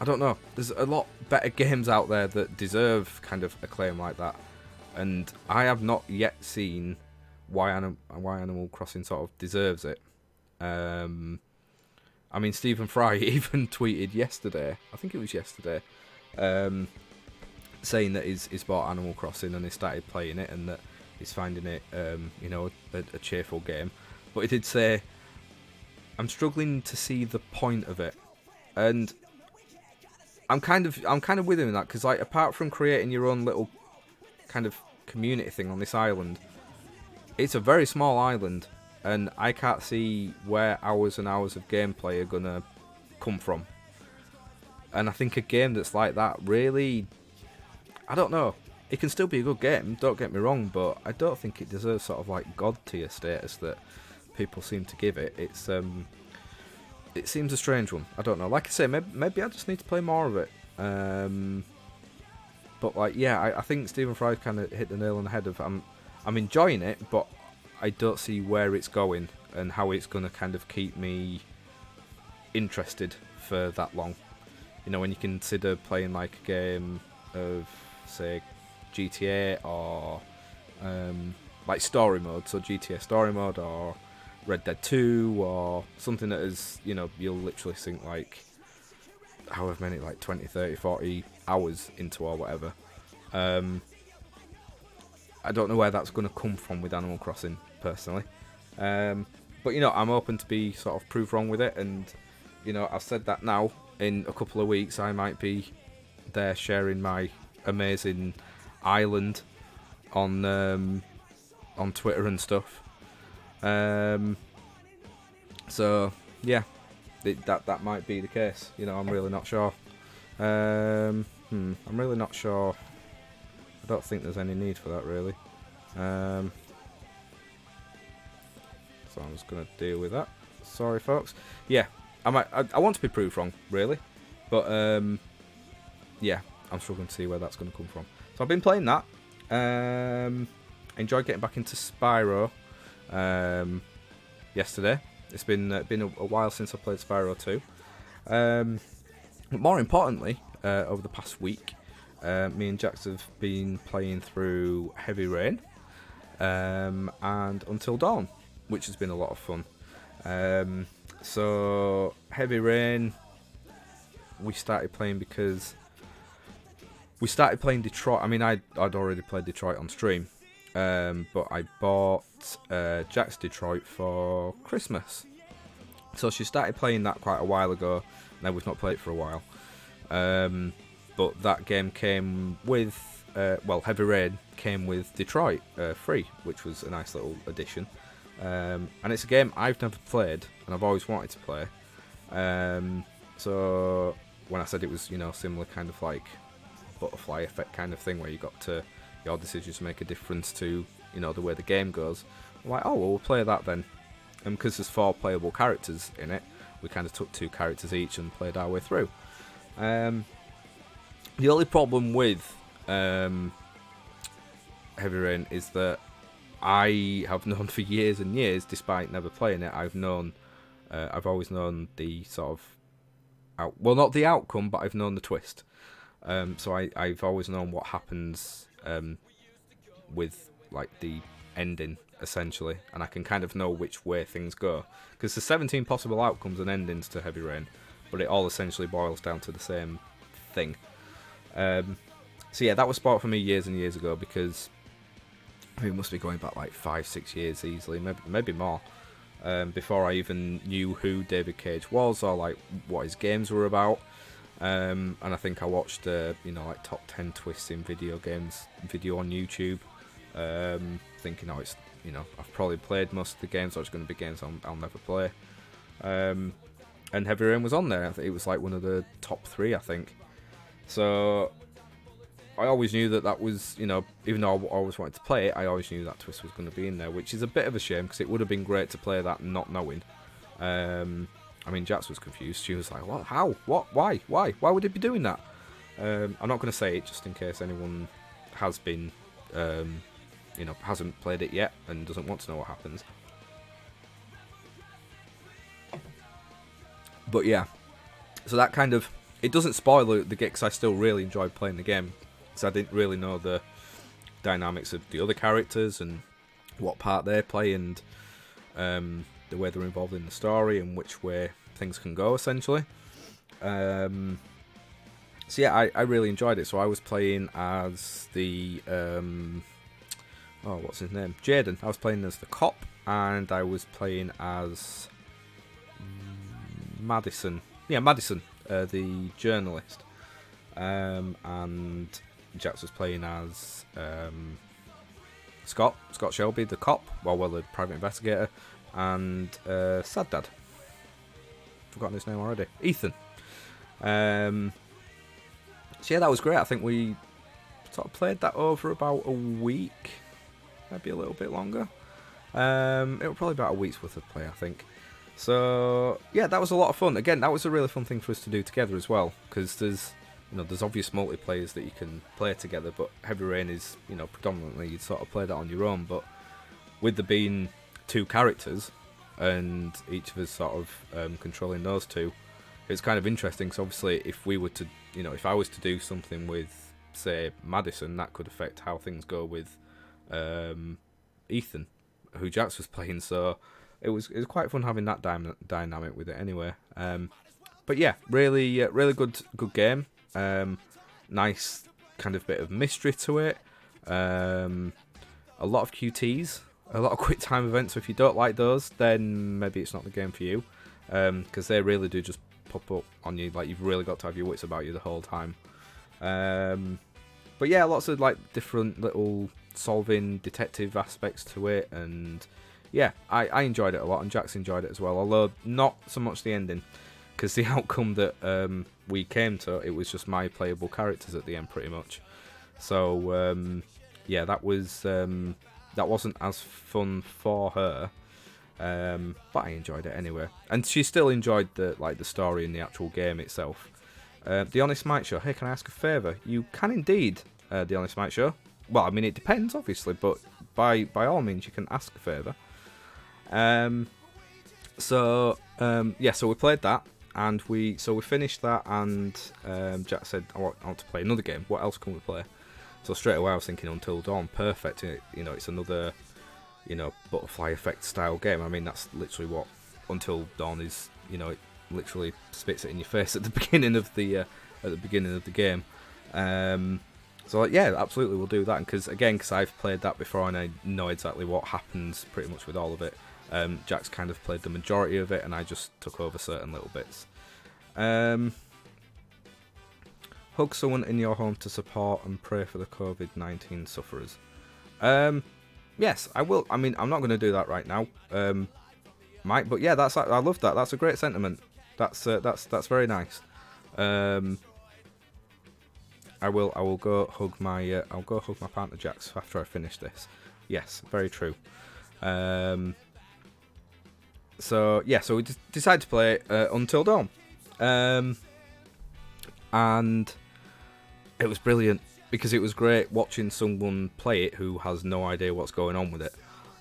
I don't know. There's a lot better games out there that deserve kind of acclaim like that, and I have not yet seen why Animal Crossing sort of deserves it. I mean, Stephen Fry even tweeted yesterday, I think it was yesterday, saying that he's bought Animal Crossing and he started playing it and that he's finding it, you know, a cheerful game. But he did say, I'm struggling to see the point of it, and I'm kind of with him in that, because like, apart from creating your own little kind of community thing on this island, it's a very small island. And I can't see where hours and hours of gameplay are going to come from. And I think a game that's like that really, I don't know. It can still be a good game, don't get me wrong, but I don't think it deserves sort of like god tier status that people seem to give it. It seems a strange one. I don't know. Like I say, maybe I just need to play more of it. But like, yeah, I think Stephen Fry kind of hit the nail on the head of I'm enjoying it, but I don't see where it's going and how it's going to kind of keep me interested for that long. You know, when you consider playing like a game of, say, GTA or like story mode, so GTA story mode or Red Dead 2 or something that is, you know, you'll literally sink like however many, like 20, 30, 40 hours into or whatever. I don't know where that's going to come from with Animal Crossing, personally. But, you know, I'm open to be sort of proved wrong with it, and, you know, I've said that now. In a couple of weeks, I might be there sharing my amazing island on Twitter and stuff. So, yeah, that might be the case. You know, I'm really not sure. I'm really not sure. I don't think there's any need for that, really. So I'm just going to deal with that. Sorry, folks. Yeah, I want to be proved wrong, really. But, yeah, I'm struggling to see where that's going to come from. So I've been playing that. Enjoyed getting back into Spyro yesterday. It's been a while since I played Spyro 2. But more importantly, over the past week, me and Jax have been playing through Heavy Rain and Until Dawn, which has been a lot of fun. So Heavy Rain, we started playing because we started playing Detroit. I mean, I'd already played Detroit on stream, but I bought Jax Detroit for Christmas. So she started playing that quite a while ago. Now we've not played it for a while. But that game came with, Heavy Rain came with Detroit free, which was a nice little addition. And it's a game I've never played, and I've always wanted to play. So when I said it was, you know, similar kind of like butterfly effect kind of thing, where your decisions make a difference to, you know, the way the game goes, I'm like, oh, well, we'll play that then. And because there's 4 playable characters in it, we kind of took 2 characters each and played our way through. The only problem with Heavy Rain is that I have known for years and years, despite never playing it, I've always known the sort of, not the outcome, but I've known the twist. So I've always known what happens with like the ending essentially, and I can kind of know which way things go. Because there's 17 possible outcomes and endings to Heavy Rain, but it all essentially boils down to the same thing. So yeah, that was sport for me years and years ago, because I mean, it must be going back like 5-6 years easily, maybe more, before I even knew who David Cage was or like what his games were about. And I think I watched like top 10 twists in video games video on YouTube, thinking, oh, it's, I've probably played most of the games, or it's going to be games I'll never play. And Heavy Rain was on there. It was like one of the top 3, I think. So I always knew that was, even though I always wanted to play it, I always knew that twist was going to be in there, which is a bit of a shame, because it would have been great to play that not knowing. I mean, Jax was confused. She was like, what? How? What? Why? Why? Why would it be doing that? I'm not going to say it, just in case anyone has been, hasn't played it yet and doesn't want to know what happens. But yeah, so that kind of, it doesn't spoil the game, because I still really enjoyed playing the game, because I didn't really know the dynamics of the other characters and what part they play, and the way they're involved in the story and which way things can go, essentially. So yeah, I really enjoyed it. So I was playing as the what's his name? Jaden. I was playing as the cop, and I was playing as Madison. Yeah, Madison, the journalist. And Jax was playing as Scott Shelby, the cop, the private investigator, and Sad Dad. Forgotten his name already. Ethan. So yeah, that was great. I think we sort of played that over about a week, maybe a little bit longer. It was probably about a week's worth of play, I think. So yeah, that was a lot of fun. Again, that was a really fun thing for us to do together as well, because there's obvious multiplayers that you can play together, but Heavy Rain is, predominantly you'd sort of play that on your own. But with there being 2 characters and each of us sort of controlling those 2, it's kind of interesting, because obviously if we were to, if I was to do something with, say, Madison, that could affect how things go with Ethan, who Jax was playing. So it was quite fun having that dynamic with it anyway. But yeah, really good game. Nice kind of bit of mystery to it. A lot of QTs, a lot of quick time events. So if you don't like those, then maybe it's not the game for you, because they really do just pop up on you. Like, you've really got to have your wits about you the whole time. But yeah, lots of like different little solving detective aspects to it, and yeah, I enjoyed it a lot, and Jax enjoyed it as well, although not so much the ending, because the outcome that we came to, it was just my playable characters at the end pretty much. So yeah, that wasn't as fun for her, but I enjoyed it anyway, and she still enjoyed the story and the actual game itself. The Honest Mike Show. Hey, can I ask a favour? You can indeed, The Honest Mike Show. Well, I mean, it depends, obviously, but by all means, you can ask a favour. So we played that, and we finished that, and Jack said, I want to play another game. What else can we play? So straight away I was thinking Until Dawn, perfect. It's another, butterfly effect style game. I mean, that's literally what Until Dawn is. It literally spits it in your face at the beginning of the game. So yeah, absolutely, we'll do that. Because I've played that before and I know exactly what happens pretty much with all of it. Jack's kind of played the majority of it, and I just took over certain little bits. Hug someone in your home to support and pray for the COVID-19 sufferers. Yes, I will. I mean, I'm not going to do that right now, Mike. But yeah, I love that. That's a great sentiment. That's very nice. I will go hug my partner Jax after I finish this. Yes, very true. So we decided to play Until Dawn, and it was brilliant because it was great watching someone play it who has no idea what's going on with it.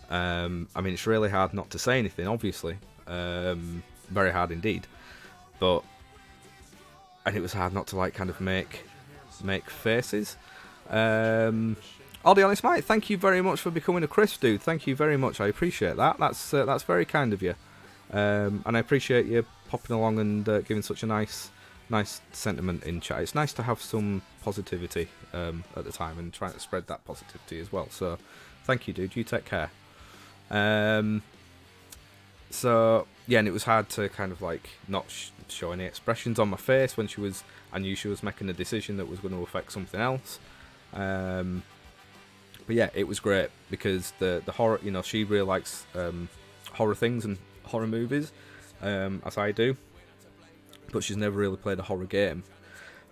I mean, it's really hard not to say anything, obviously, very hard indeed, and it was hard not to kind of make faces, Oh, the honest mate, thank you very much for becoming a Chris, dude. Thank you very much. I appreciate that. That's very kind of you. And I appreciate you popping along and giving such a nice sentiment in chat. It's nice to have some positivity at the time and trying to spread that positivity as well. So, thank you, dude. You take care. So yeah, and it was hard to kind of like not show any expressions on my face when I knew she was making a decision that was going to affect something else. But yeah, it was great because the horror, you know, she really likes horror things and horror movies, as I do, but she's never really played a horror game.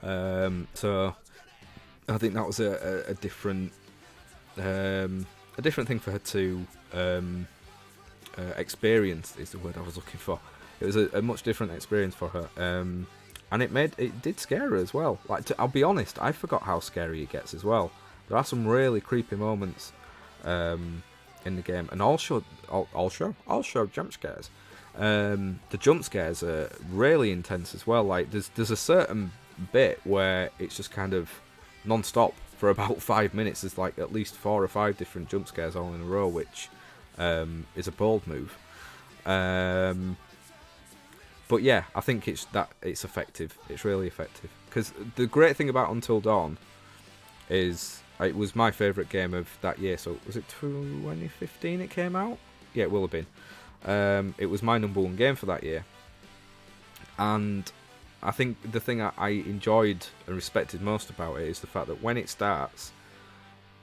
So I think that was a different thing for her to experience, is the word I was looking for. It was a much different experience for her, and it did scare her as well. Like, I'll be honest, I forgot how scary it gets as well. There are some really creepy moments in the game, and also jump scares. The jump scares are really intense as well. Like, there's a certain bit where it's just kind of non-stop for about 5 minutes. There's like at least 4 or 5 different jump scares all in a row, which is a bold move. But yeah, I think it's effective. It's really effective, because the great thing about Until Dawn is it was my favourite game of that year. So was it 2015 it came out? Yeah, it will have been. It was my number 1 game for that year, and I think the thing I enjoyed and respected most about it is the fact that when it starts,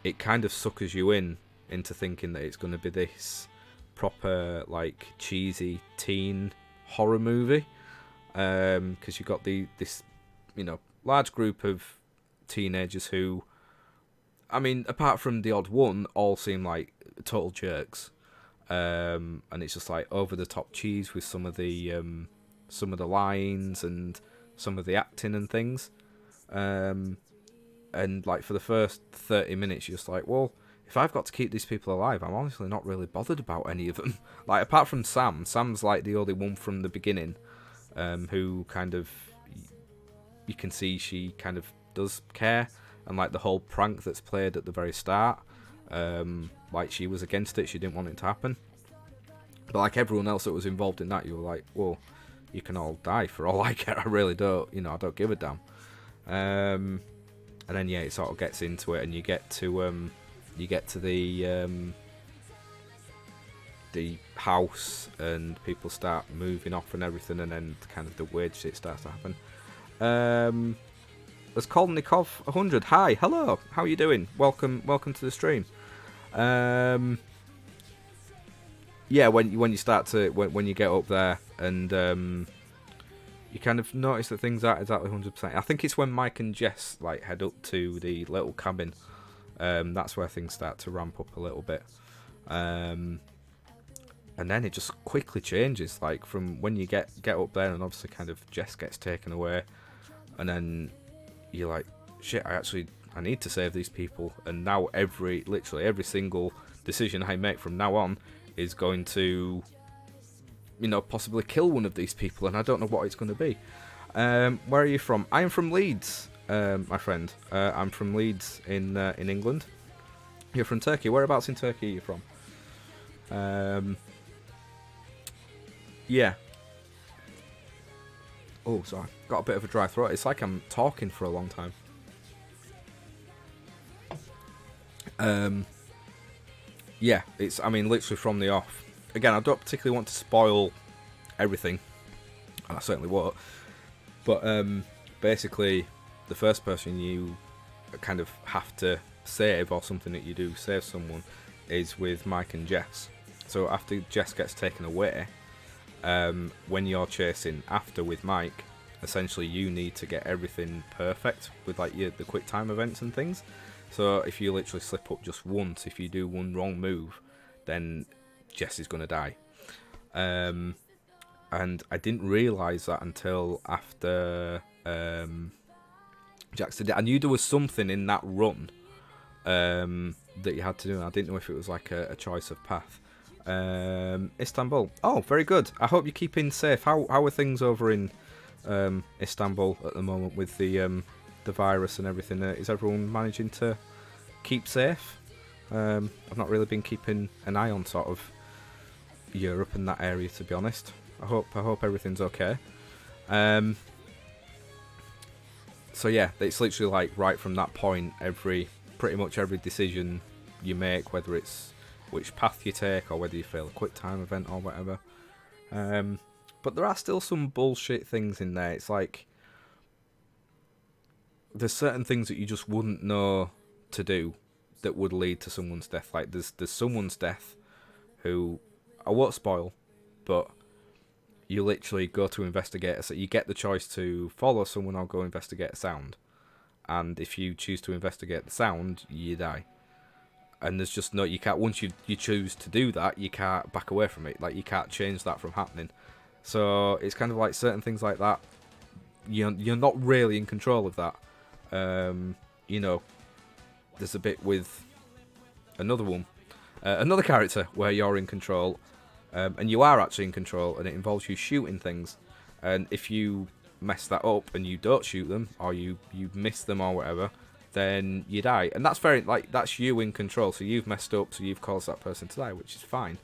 it kind of suckers you into thinking that it's going to be this proper like cheesy teen horror movie, because you've got this large group of teenagers who, I mean, apart from the odd one, all seem like total jerks, and it's just like over the top cheese with some of the lines and some of the acting and things, and like for the first 30 minutes you're just like, well, if I've got to keep these people alive, I'm honestly not really bothered about any of them. Like, apart from Sam's like the only one from the beginning, who kind of, you can see she kind of does care, and like the whole prank that's played at the very start, like she was against it, she didn't want it to happen. But like everyone else that was involved in that, you were like, well, you can all die for all I care. I really don't, I don't give a damn. And then yeah, it sort of gets into it, and you get to the house, and people start moving off and everything, and then kind of the weird shit starts to happen. There's Kolnikov 100. Hi, hello, how are you doing? Welcome to the stream. Yeah, when you start to when you get up there, and you kind of notice that things aren't exactly 100%. I think it's when Mike and Jess like head up to the little cabin. That's where things start to ramp up a little bit, and then it just quickly changes. Like from when you get up there, and obviously kind of Jess gets taken away, and then you're like, shit, I need to save these people, and now literally every single decision I make from now on is going to, possibly kill one of these people, and I don't know what it's going to be. Where are you from? I am from Leeds, my friend. I'm from Leeds in England. You're from Turkey. Whereabouts in Turkey are you from? Yeah. Oh, sorry. Got a bit of a dry throat. It's like I'm talking for a long time. Yeah, literally from the off. Again, I don't particularly want to spoil everything, and I certainly won't. But basically, the first person you kind of have to save, or something that you do save someone, is with Mike and Jess. So after Jess gets taken away, when you're chasing after with Mike, essentially you need to get everything perfect with like the quick time events and things. So if you literally slip up just once, if you do one wrong move, then Jess is going to die. And I didn't realise that until after Jax did it. I knew there was something in that run that you had to do, and I didn't know if it was like a choice of path. Istanbul. Oh, very good. I hope you're keeping safe. How are things over in Istanbul at the moment with the virus and everything? Is everyone managing to keep safe. I've not really been keeping an eye on sort of Europe and that area, to be honest. I hope everything's okay. So yeah, it's literally like right from that point, pretty much every decision you make, whether it's which path you take or whether you fail a quick time event or whatever. But there are still some bullshit things in there. It's like there's certain things that you just wouldn't know to do that would lead to someone's death. Like there's someone's death who I won't spoil, but you literally go to investigate. So you get the choice to follow someone or go investigate a sound, and if you choose to investigate the sound, you die. And there's just no, you can't, once you choose to do that, you can't back away from it. Like you can't change that from happening. So it's kind of like certain things like that, you're not really in control of that. You know, there's a bit with another character where you're in control, and you are actually in control, and it involves you shooting things. And if you mess that up and you don't shoot them, or you miss them or whatever, then you die. And that's that's you in control. So you've messed up, so you've caused that person to die, which is fine.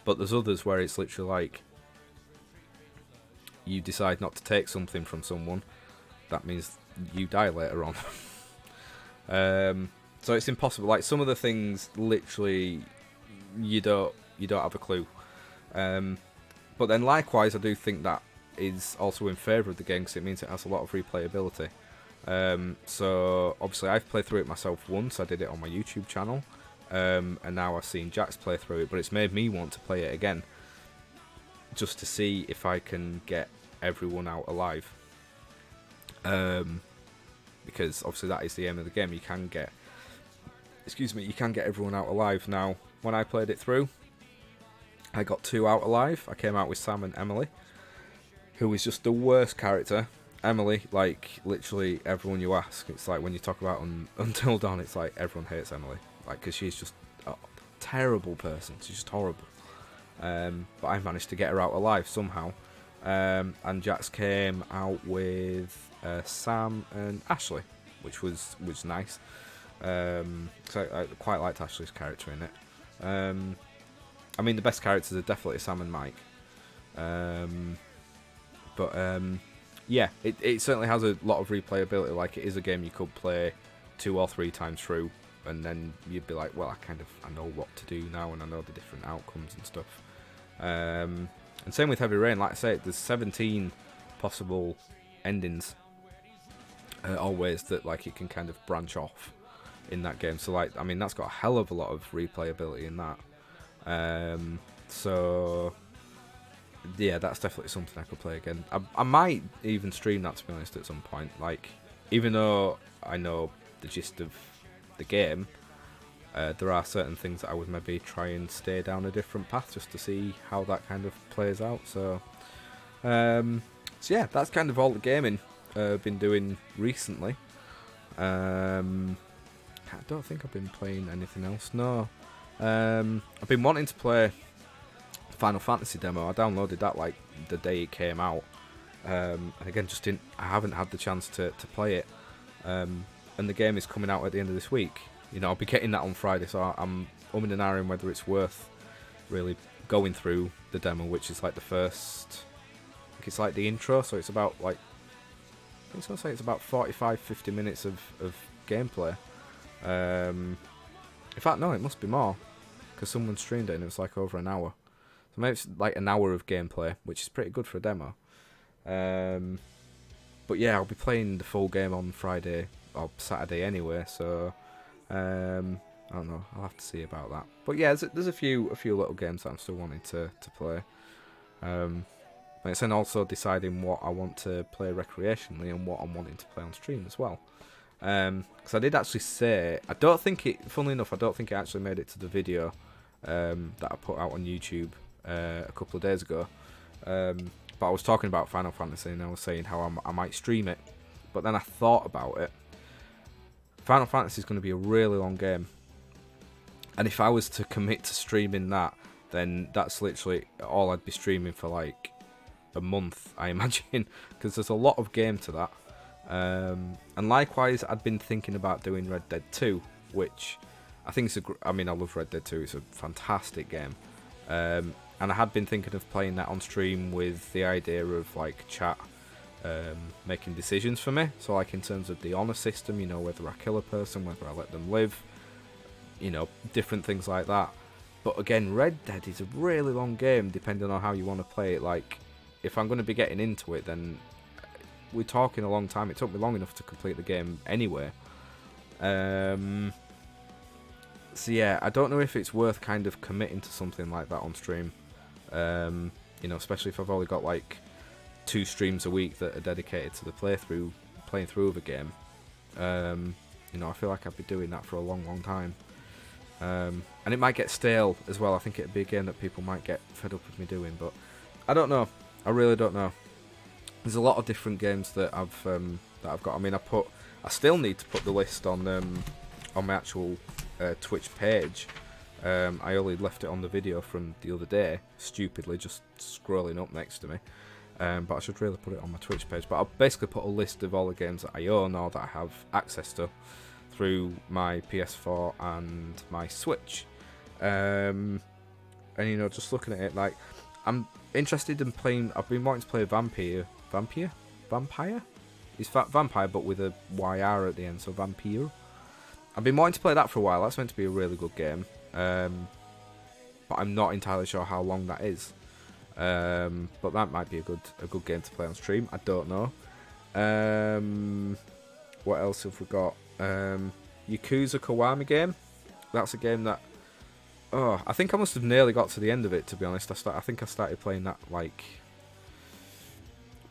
But there's others where it's literally like you decide not to take something from someone, that means you die later on. So it's impossible. Like some of the things, literally, you don't have a clue. But then likewise, I do think that is also in favour of the game because it means it has a lot of replayability. So obviously I've played through it myself once. I did it on my YouTube channel, and now I've seen Jax play through it. But it's made me want to play it again, just to see if I can get everyone out alive. Because obviously that is the aim of the game. You can get everyone out alive. Now, when I played it through, I got 2 out alive. I came out with Sam and Emily, who is just the worst character. Emily, like, literally everyone you ask, it's like when you talk about Until Dawn, it's like everyone hates Emily. Like, because she's just a terrible person. She's just horrible. But I managed to get her out alive somehow. And Jax came out with Sam and Ashley, which was nice. So I quite liked Ashley's character in it. I mean, the best characters are definitely Sam and Mike. Yeah, it certainly has a lot of replayability. Like, it is a game you could play 2 or 3 times through, and then you'd be like, well, I know what to do now, and I know the different outcomes and stuff. And same with Heavy Rain. Like I say, there's 17 possible endings, or ways that like it can kind of branch off in that game. So like, I mean, that's got a hell of a lot of replayability in that. So yeah, that's definitely something I could play again. I might even stream that, to be honest, at some point. Like, even though I know the gist of the game, there are certain things that I would maybe try and stay down a different path just to see how that kind of plays out. So yeah, that's kind of all the gaming I've been doing recently. I don't think I've been playing anything else. No. I've been wanting to play Final Fantasy demo. I downloaded that like the day it came out, and again, I haven't had the chance to play it. And the game is coming out at the end of this week. You know, I'll be getting that on Friday, so I'm umming and ahhing whether it's worth really going through the demo, which is like the first. I think it's like the intro, so it's about like, I think it's gonna say it's about 45-50 minutes of gameplay. In fact, no, it must be more, because someone streamed it and it was like over an hour. So maybe it's like an hour of gameplay, which is pretty good for a demo. But yeah, I'll be playing the full game on Friday or Saturday anyway, so I don't know. I'll have to see about that. But yeah, there's a few little games that I'm still wanting to play. It's then also deciding what I want to play recreationally and what I'm wanting to play on stream as well. Because I did actually say, funnily enough, I don't think it actually made it to the video that I put out on YouTube a couple of days ago. But I was talking about Final Fantasy and I was saying how I might stream it. But then I thought about it. Final Fantasy is going to be a really long game. And if I was to commit to streaming that, then that's literally all I'd be streaming for like a month, I imagine. Because there's a lot of game to that. And likewise, I'd been thinking about doing Red Dead 2, which I think I love Red Dead 2. It's a fantastic game. And I had been thinking of playing that on stream with the idea of like chat making decisions for me. So like in terms of the honor system, whether I kill a person, whether I let them live, different things like that. But again, Red Dead is a really long game depending on how you want to play it. Like, if I'm going to be getting into it, then we're talking a long time. It took me long enough to complete the game anyway. So yeah, I don't know if it's worth kind of committing to something like that on stream. Especially if I've only got like 2 streams a week that are dedicated to the playing through of a game. I feel like I'd be doing that for a long, long time. And it might get stale as well. I think it'd be a game that people might get fed up with me doing, but I don't know. I really don't know. There's a lot of different games that I've got. I mean, I still need to put the list on my actual Twitch page. I only left it on the video from the other day, stupidly just scrolling up next to me. But I should really put it on my Twitch page. But I'll basically put a list of all the games that I own or that I have access to through my PS4 and my Switch. And just looking at it, like, I'm interested in playing. I've been wanting to play Vampire. It's Vampire, but with a YR at the end, so Vampire. I've been wanting to play that for a while. That's meant to be a really good game, but I'm not entirely sure how long that is. But that might be a good game to play on stream. I don't know. What else have we got? Yakuza Kiwami game. That's a game that I think I must have nearly got to the end of it, to be honest. I think I started playing that like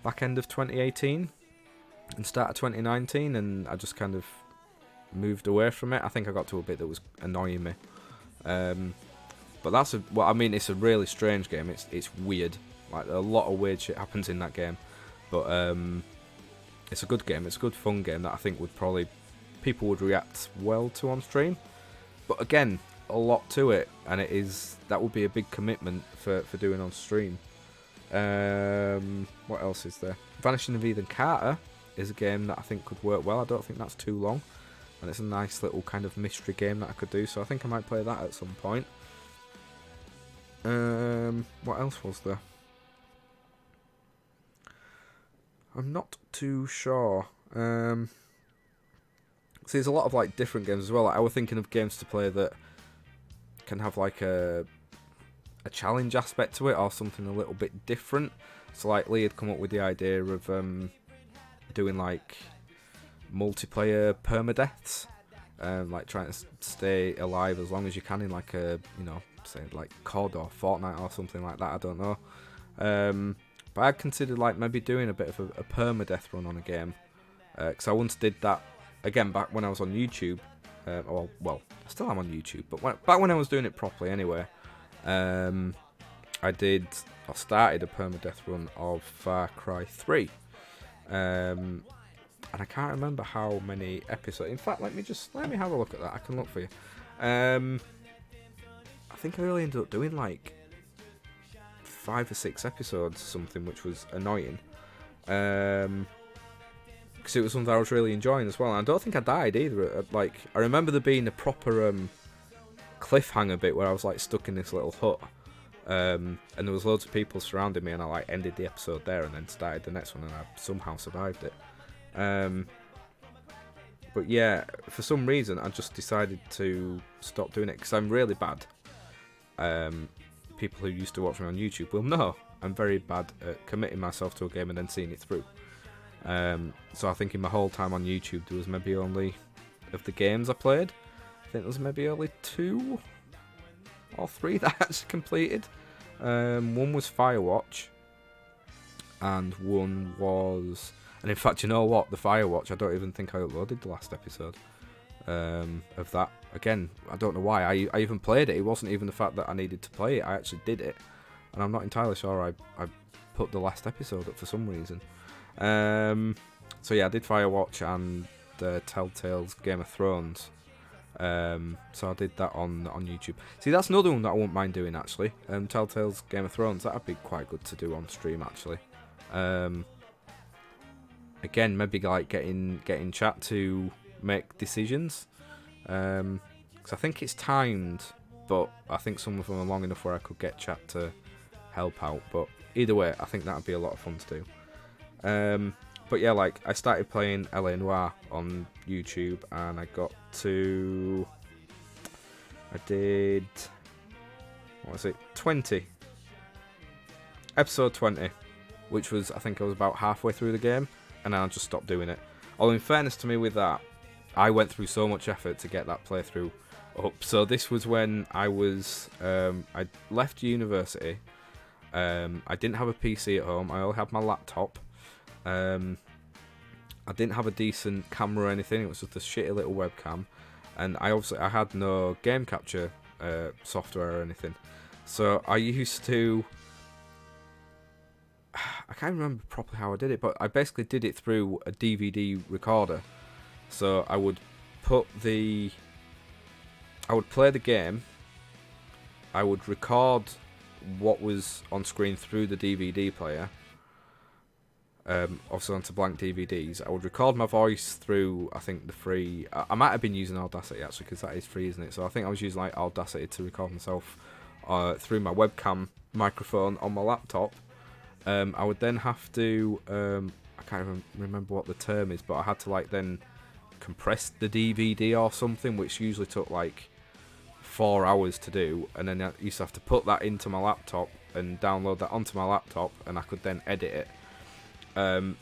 back end of 2018 and start of 2019, and I just kind of moved away from it. I think I got to a bit that was annoying me. But it's a really strange game. It's weird. Like, a lot of weird shit happens in that game. But it's a good game. It's a good fun game that I think people would react well to on stream. But again, a lot to it, and that would be a big commitment for doing on stream. What else is there? Vanishing of Ethan Carter is a game that I think could work well. I don't think that's too long, and it's a nice little kind of mystery game that I could do, so I think I might play that at some point. What else was there? I'm not too sure. See, there's a lot of like different games as well. Like, I was thinking of games to play that can have like a challenge aspect to it, or something a little bit different. So like Lee had come up with the idea of doing like multiplayer permadeaths, like trying to stay alive as long as you can in like a, say like COD or Fortnite or something like that. I don't know. But I'd considered like maybe doing a bit of a permadeath run on a game, because I once did that again back when I was on YouTube. Well, I still am on YouTube, but back when I was doing it properly anyway, I started a permadeath run of Far Cry 3. And I can't remember how many episodes. In fact, let me have a look at that. I can look for you. I think I really ended up doing like 5 or 6 episodes, something, which was annoying. Because it was something I was really enjoying as well. And I don't think I died either. Like, I remember there being a proper cliffhanger bit where I was like stuck in this little hut, and there was loads of people surrounding me, and I like ended the episode there and then started the next one, and I somehow survived it. But yeah, for some reason I just decided to stop doing it because I'm really bad. People who used to watch me on YouTube will know I'm very bad at committing myself to a game and then seeing it through. So I think in my whole time on YouTube there was maybe only, of the games I played, I think there was maybe only 2 or 3 that I actually completed. One was Firewatch, and one was, and in fact, you know what, the Firewatch, I don't even think I uploaded the last episode of that. Again, I don't know why I even played it. It wasn't even the fact that I needed to play it, I actually did it, and I'm not entirely sure I put the last episode up for some reason. So yeah, I did Firewatch and Telltale's Game of Thrones. So I did that on YouTube. See, that's another one that I wouldn't mind doing actually. Telltale's Game of Thrones, that'd be quite good to do on stream actually. again, maybe like getting chat to make decisions. Because I think it's timed, but I think some of them are long enough where I could get chat to help out. But either way, I think that'd be a lot of fun to do. But yeah, like I started playing LA Noire on YouTube, and I did, what was it, 20, episode 20, which was, I think I was about halfway through the game, and then I just stopped doing it. Although in fairness to me with that, I went through so much effort to get that playthrough up. So this was when I was, I left university. I didn't have a PC at home. I only had my laptop. I didn't have a decent camera or anything. It was just a shitty little webcam, and I had no game capture software or anything. So I used to, I can't remember properly how I did it, but I basically did it through a DVD recorder. So I would play the game, I would record what was on screen through the DVD player, obviously onto blank DVDs. I would record my voice through, I think, the free, I might have been using Audacity actually, because that is free, isn't it? So I think I was using like Audacity to record myself through my webcam microphone on my laptop. I would then have to, I can't even remember what the term is, but I had to like then compress the DVD or something, which usually took like 4 hours to do, and then I used to have to put that into my laptop and download that onto my laptop, and I could then edit it.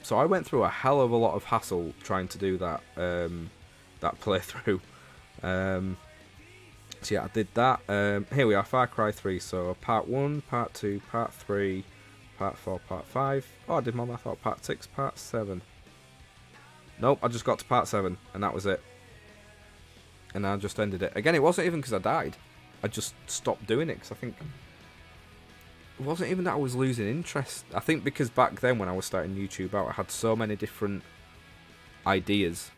So I went through a hell of a lot of hassle trying to do that playthrough. So yeah, I did that. Here we are, Far Cry 3. So part 1, part 2, part 3, part 4, part 5. Oh, I did my math out. Part 6, part 7. Nope, I just got to part 7, and that was it. And I just ended it. Again, it wasn't even because I died. I just stopped doing it, because I think it wasn't even that I was losing interest. I think because back then when I was starting YouTube out, I had so many different ideas.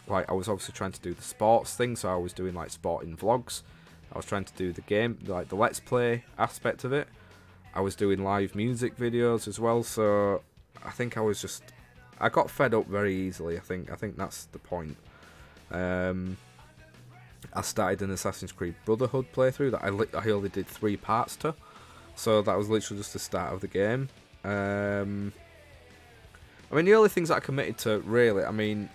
Like, I was obviously trying to do the sports thing, so I was doing like sporting vlogs. I was trying to do the game, like the let's play aspect of it. I was doing live music videos as well, so I think I got fed up very easily. I think that's the point. I started an Assassin's Creed Brotherhood playthrough that I only did 3 parts to, so that was literally just the start of the game. I mean, the only things that I committed to, really, I mean,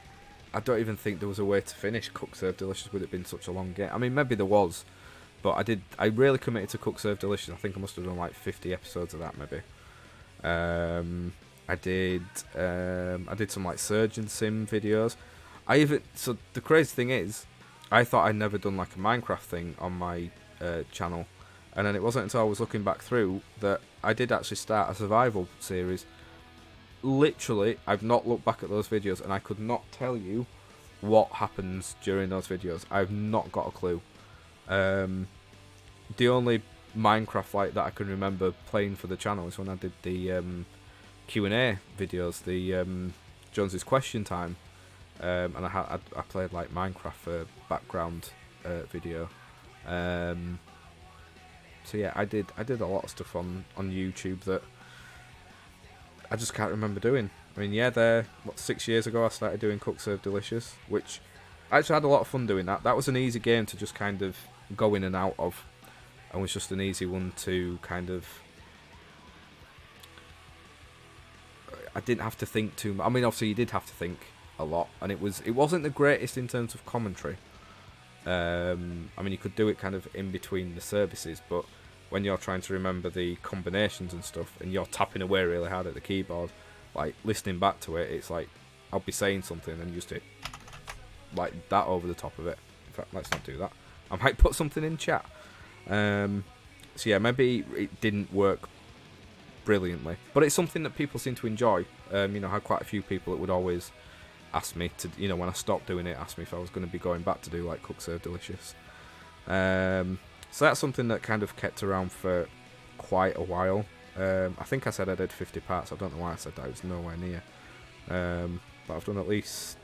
I don't even think there was a way to finish Cook Serve Delicious with it being such a long game. I mean, maybe there was, but I really committed to Cook Serve Delicious. I think I must have done like 50 episodes of that, maybe. I did some like Surgeon Sim videos. So the crazy thing is, I thought I'd never done like a Minecraft thing on my channel, and then it wasn't until I was looking back through that I did actually start a survival series. Literally, I've not looked back at those videos, and I could not tell you what happens during those videos. I've not got a clue. The only Minecraft like that I can remember playing for the channel is when I did the Q&A videos, the Jonesy's Question Time, and I played like Minecraft for background video. So yeah, I did a lot of stuff on YouTube that I just can't remember doing. I mean, yeah, 6 years ago I started doing Cook Serve Delicious, which I actually had a lot of fun doing that. That was an easy game to just kind of go in and out of, and was just an easy one to kind of, I didn't have to think too much. I mean, obviously you did have to think a lot, and it wasn't the greatest in terms of commentary. I mean, you could do it kind of in between the services, but when you're trying to remember the combinations and stuff, and you're tapping away really hard at the keyboard, like listening back to it, it's like I'll be saying something and just hit like that over the top of it. In fact, let's not do that. I might put something in chat. So yeah, maybe it didn't work brilliantly, but it's something that people seem to enjoy. I had quite a few people that would always ask me to, when I stopped doing it, ask me if I was going to be going back to do like Cook Serve Delicious. So that's something that kind of kept around for quite a while. I think I said I did 50 parts. I don't know why I said that. It was nowhere near. But I've done at least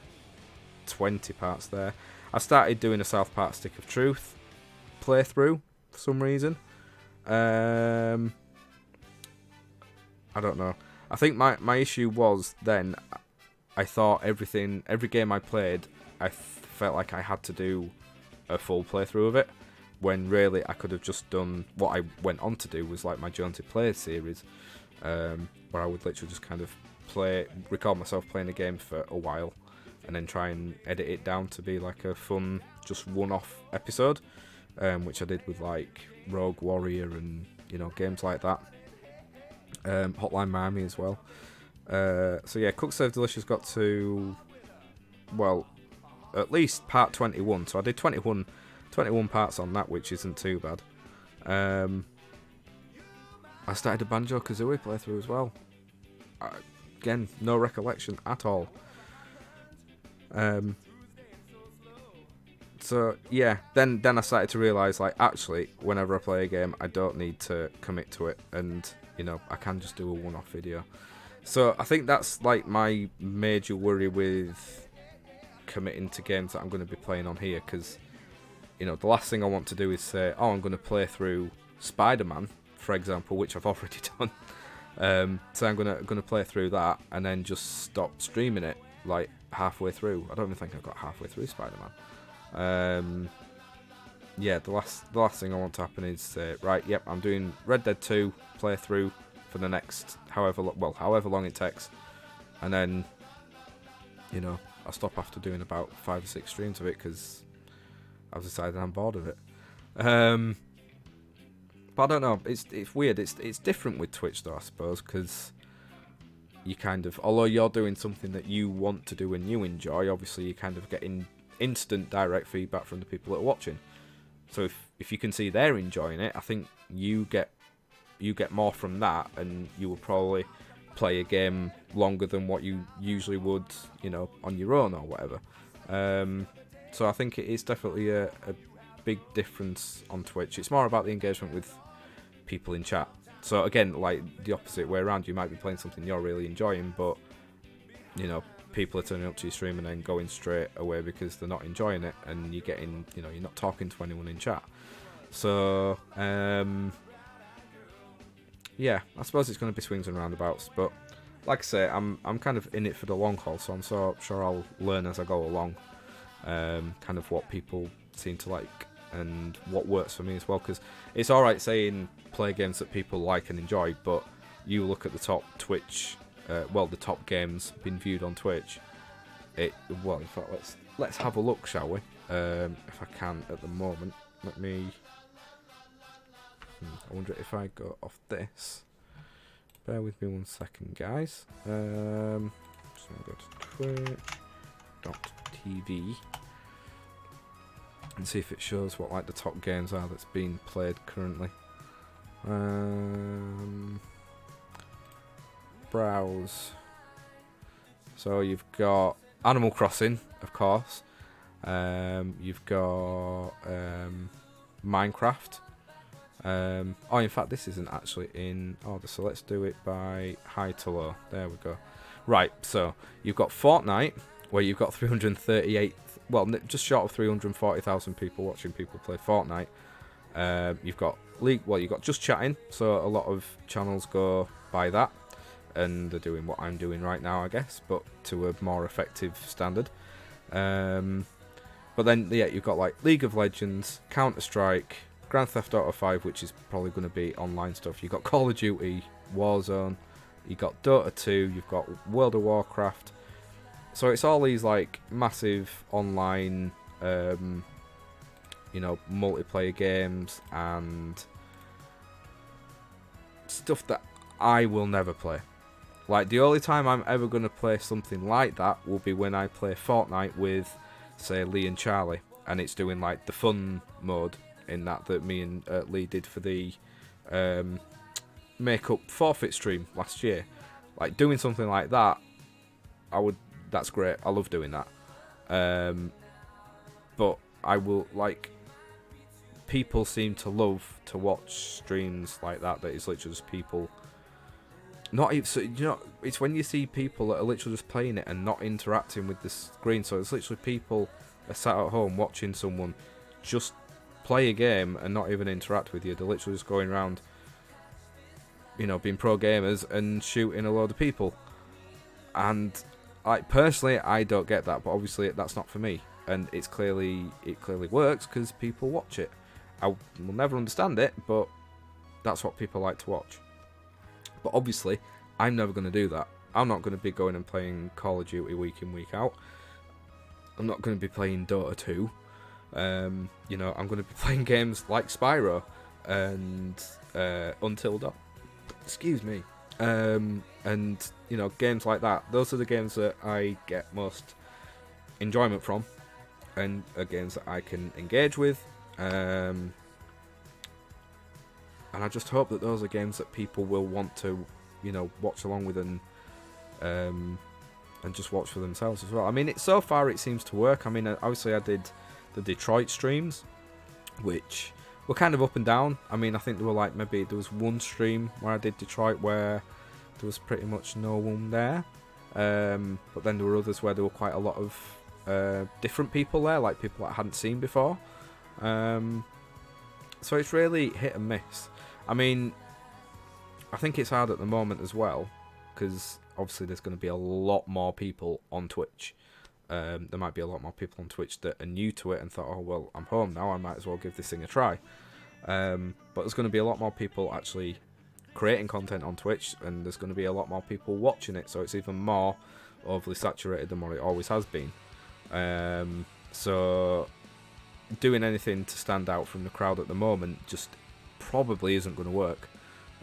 20 parts there. I started doing a South Park Stick of Truth playthrough for some reason. I don't know. I think my issue was then, I thought every game I played, I felt like I had to do a full playthrough of it, when really I could have just done what I went on to do, was like my Jonesy Plays series, where I would literally just kind of record myself playing a game for a while, and then try and edit it down to be like a fun, just one-off episode, which I did with like Rogue Warrior and games like that. Hotline Miami as well. So yeah, Cook Save Delicious got to, well, at least part 21. So I did 21 parts on that, which isn't too bad. I started a Banjo-Kazooie playthrough as well. Again, no recollection at all. So yeah, then I started to realise, like, actually, whenever I play a game, I don't need to commit to it, and I can just do a one-off video. So I think that's like my major worry with committing to games that I'm going to be playing on here, because the last thing I want to do is say, oh, I'm going to play through Spider-Man, for example, which I've already done. So I'm gonna play through that and then just stop streaming it like halfway through. I don't even think I've got halfway through Spider-Man. Yeah, the last thing I want to happen is say, right, yep, I'm doing Red Dead 2 playthrough for the next however long it takes, and then I'll stop after doing about 5 or 6 streams of it, because I've decided I'm bored of it. But I don't know, it's weird. It's different with Twitch though, I suppose, because you kind of, although you're doing something that you want to do and you enjoy, obviously you're kind of getting instant direct feedback from the people that are watching. So if you can see they're enjoying it, I think you get more from that, and you will probably play a game longer than what you usually would, on your own or whatever. So I think it is definitely a big difference on Twitch. It's more about the engagement with people in chat. So again, like the opposite way around, you might be playing something you're really enjoying, but people are turning up to your stream and then going straight away because they're not enjoying it, and you're getting, you're not talking to anyone in chat. So yeah, I suppose it's going to be swings and roundabouts, but like I say, I'm kind of in it for the long haul, so I'm so sure I'll learn as I go along, kind of what people seem to like and what works for me as well, because it's alright saying play games that people like and enjoy, but you look at the top Twitch, the top games being viewed on Twitch, in fact, let's have a look, shall we? If I can at the moment. Let me, I wonder if I go off this. Bear with me 1 second, guys. Just gonna go to twitch.tv and see if it shows what like the top games are that's being played currently. Browse. So you've got Animal Crossing, of course. You've got Minecraft. In fact, this isn't actually in order, so let's do it by high to low. There we go. Right, so you've got Fortnite, where you've got 338, just short of 340,000 people watching people play Fortnite. You've got League, you've got Just Chatting, so a lot of channels go by that, and they're doing what I'm doing right now, I guess, but to a more effective standard. But then, yeah, you've got like League of Legends, Counter-Strike, Grand Theft Auto 5, which is probably going to be online stuff. You've got Call of Duty, Warzone, you've got Dota 2, you've got World of Warcraft. So it's all these like massive online, multiplayer games and stuff that I will never play. Like, the only time I'm ever going to play something like that will be when I play Fortnite with, say, Lee and Charlie, and it's doing like the fun mode in that me and Lee did for the Make-Up Forfeit stream last year. Like, doing something like that, that's great. I love doing that. But I will, like, people seem to love to watch streams like that is literally just people not even, so, it's when you see people that are literally just playing it and not interacting with the screen. So it's literally people are sat at home watching someone just play a game and not even interact with you. They're literally just going around, being pro gamers and shooting a load of people. And personally, I don't get that, but obviously that's not for me, and it clearly works because people watch it. I will never understand it, but that's what people like to watch. But obviously, I'm never going to do that. I'm not going to be going and playing Call of Duty week in, week out. I'm not going to be playing Dota 2. I'm going to be playing games like Spyro and Until Dawn. Excuse me. And games like that. Those are the games that I get most enjoyment from, and are games that I can engage with. And I just hope that those are games that people will want to, watch along with and just watch for themselves as well. I mean, so far it seems to work. I mean, obviously I did the Detroit streams, which were kind of up and down. I mean, I think there was one stream where I did Detroit where there was pretty much no one there. But then there were others where there were quite a lot of different people there, like people that I hadn't seen before. So it's really hit and miss. I mean, I think it's hard at the moment as well, because obviously there's going to be a lot more people on Twitch. There might be a lot more people on Twitch that are new to it and thought, oh, well, I'm home now, I might as well give this thing a try. But there's going to be a lot more people actually creating content on Twitch, and there's going to be a lot more people watching it, so it's even more overly saturated than what it always has been. So doing anything to stand out from the crowd at the moment just probably isn't going to work.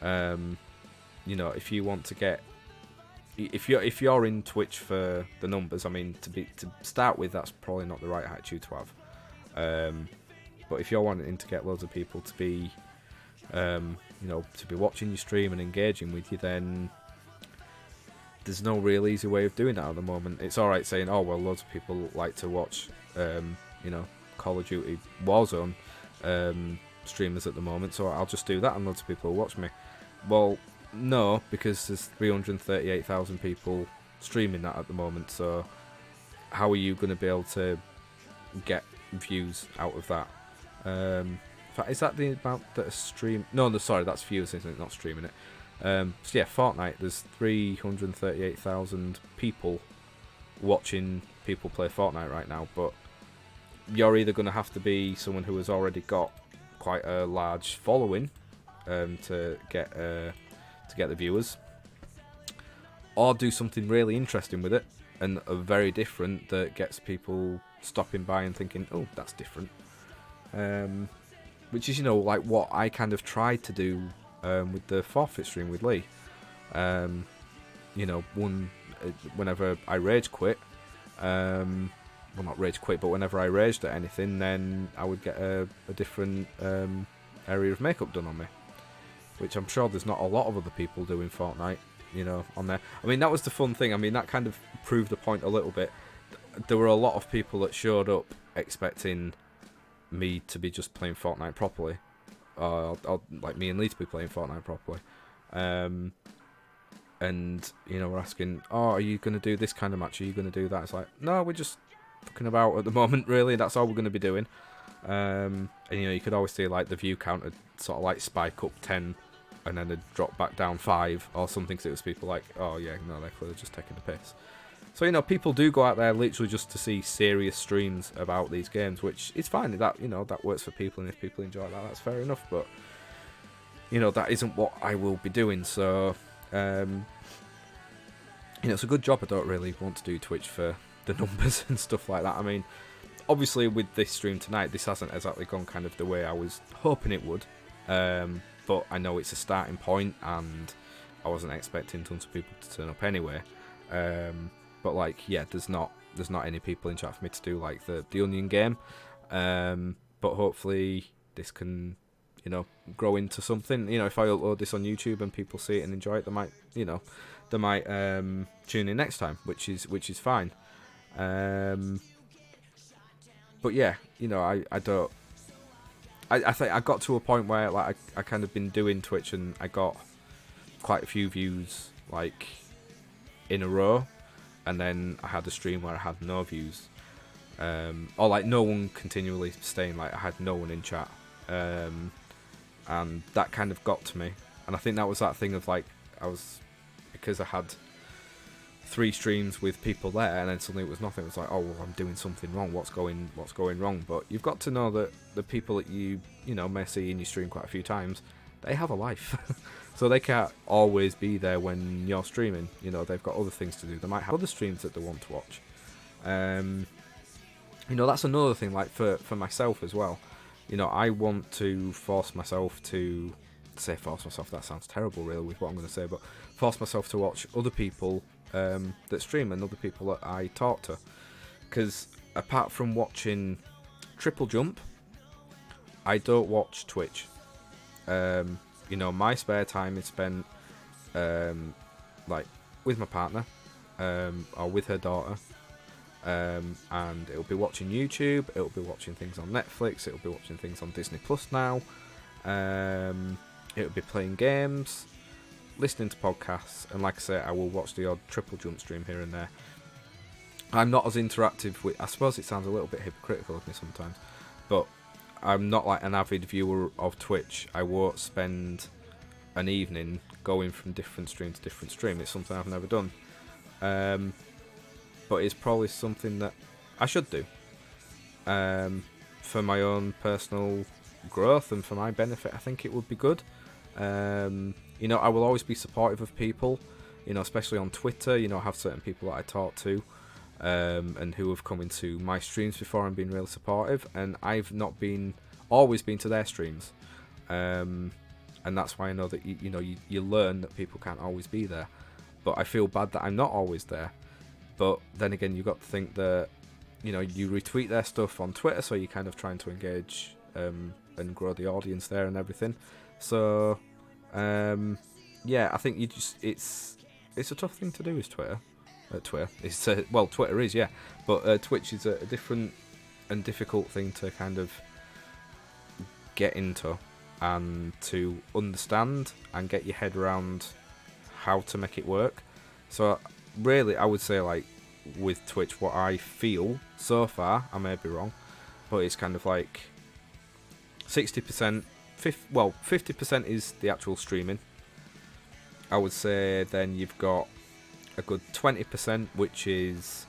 If you want to get, if you're in Twitch for the numbers, I mean, to start with, that's probably not the right attitude to have. But if you're wanting to get loads of people to be, to be watching your stream and engaging with you, then there's no real easy way of doing that at the moment. It's alright saying, oh, well, loads of people like to watch, Call of Duty Warzone streamers at the moment, so I'll just do that and loads of people will watch me. Well, no, because there's 338,000 people streaming that at the moment, so how are you going to be able to get views out of that? In fact, is that the amount that are stream? No, sorry, that's views, isn't it? Not streaming it. So yeah, Fortnite, there's 338,000 people watching people play Fortnite right now, but you're either going to have to be someone who has already got quite a large following to get the viewers, or do something really interesting with it and very different that gets people stopping by and thinking, oh, that's different. Which is, like what I kind of tried to do with the Forfeit stream with Lee. Whenever I rage quit, well, not rage quit, but whenever I raged at anything, then I would get a different area of makeup done on me, which I'm sure there's not a lot of other people doing Fortnite, on there. I mean, that was the fun thing. I mean, that kind of proved the point a little bit. There were a lot of people that showed up expecting me to be just playing Fortnite properly, or like me and Lee to be playing Fortnite properly. And we're asking, oh, are you going to do this kind of match? Are you going to do that? It's like, no, we're just fucking about at the moment, really. That's all we're going to be doing. And you could always see like the view count would sort of like spike up 10 and then it'd drop back down 5 or something, because it was people like, oh yeah, no, they're clearly just taking the piss. So people do go out there literally just to see serious streams about these games, which is fine. That that works for people, and if people enjoy that, that's fair enough. But that isn't what I will be doing. So it's a good job I don't really want to do Twitch for the numbers and stuff like that. I mean, obviously with this stream tonight, this hasn't exactly gone kind of the way I was hoping it would, but I know it's a starting point, and I wasn't expecting tons of people to turn up anyway. But like, yeah, there's not any people in chat for me to do like the Onion game, but hopefully this can grow into something. If I upload this on YouTube and people see it and enjoy it, they might tune in next time, which is fine. But yeah, I think I got to a point where like I kind of been doing Twitch and I got quite a few views like in a row, and then I had a stream where I had no views, or like no one continually staying, like I had no one in chat, and that kind of got to me. And I think that was that thing of like, because I had 3 streams with people there, and then suddenly it was nothing. It was like, oh, well, I'm doing something wrong. What's going wrong? But you've got to know that the people that you know may see in your stream quite a few times, they have a life, so they can't always be there when you're streaming. You know, they've got other things to do. They might have other streams that they want to watch. You know, that's another thing. Like for myself as well. You know, I want to force myself to force myself. That sounds terrible, really, with what I'm going to say, but force myself to watch other people that stream and other people that I talk to, because apart from watching Triple Jump, I don't watch Twitch. You know, my spare time is spent like with my partner or with her daughter, and it'll be watching YouTube, it'll be watching things on Netflix, it'll be watching things on Disney Plus now, it'll be playing games, listening to podcasts, and like I say, I will watch the odd Triple Jump stream here and there. I'm not as interactive with, I suppose it sounds a little bit hypocritical of me sometimes, but I'm not like an avid viewer of Twitch. I won't spend an evening going from different stream to different stream. It's something I've never done. But it's probably something that I should do. For my own personal growth and for my benefit, I think it would be good. You know, I will always be supportive of people, you know, especially on Twitter. You know, I have certain people that I talk to, and who have come into my streams before and been really supportive, and I've not always been to their streams, and that's why I know that you learn that people can't always be there. But I feel bad that I'm not always there. But then again, you've got to think that, you know, you retweet their stuff on Twitter, so you're kind of trying to engage and grow the audience there and everything. So yeah, I think it's a tough thing to do with Twitter. It's well, Twitter is, yeah, but Twitch is a different and difficult thing to kind of get into and to understand and get your head around how to make it work. So really, I would say, like, with Twitch, what I feel so far, I may be wrong, but it's kind of like 60%, 50% is the actual streaming. I would say then you've got a good 20%, which is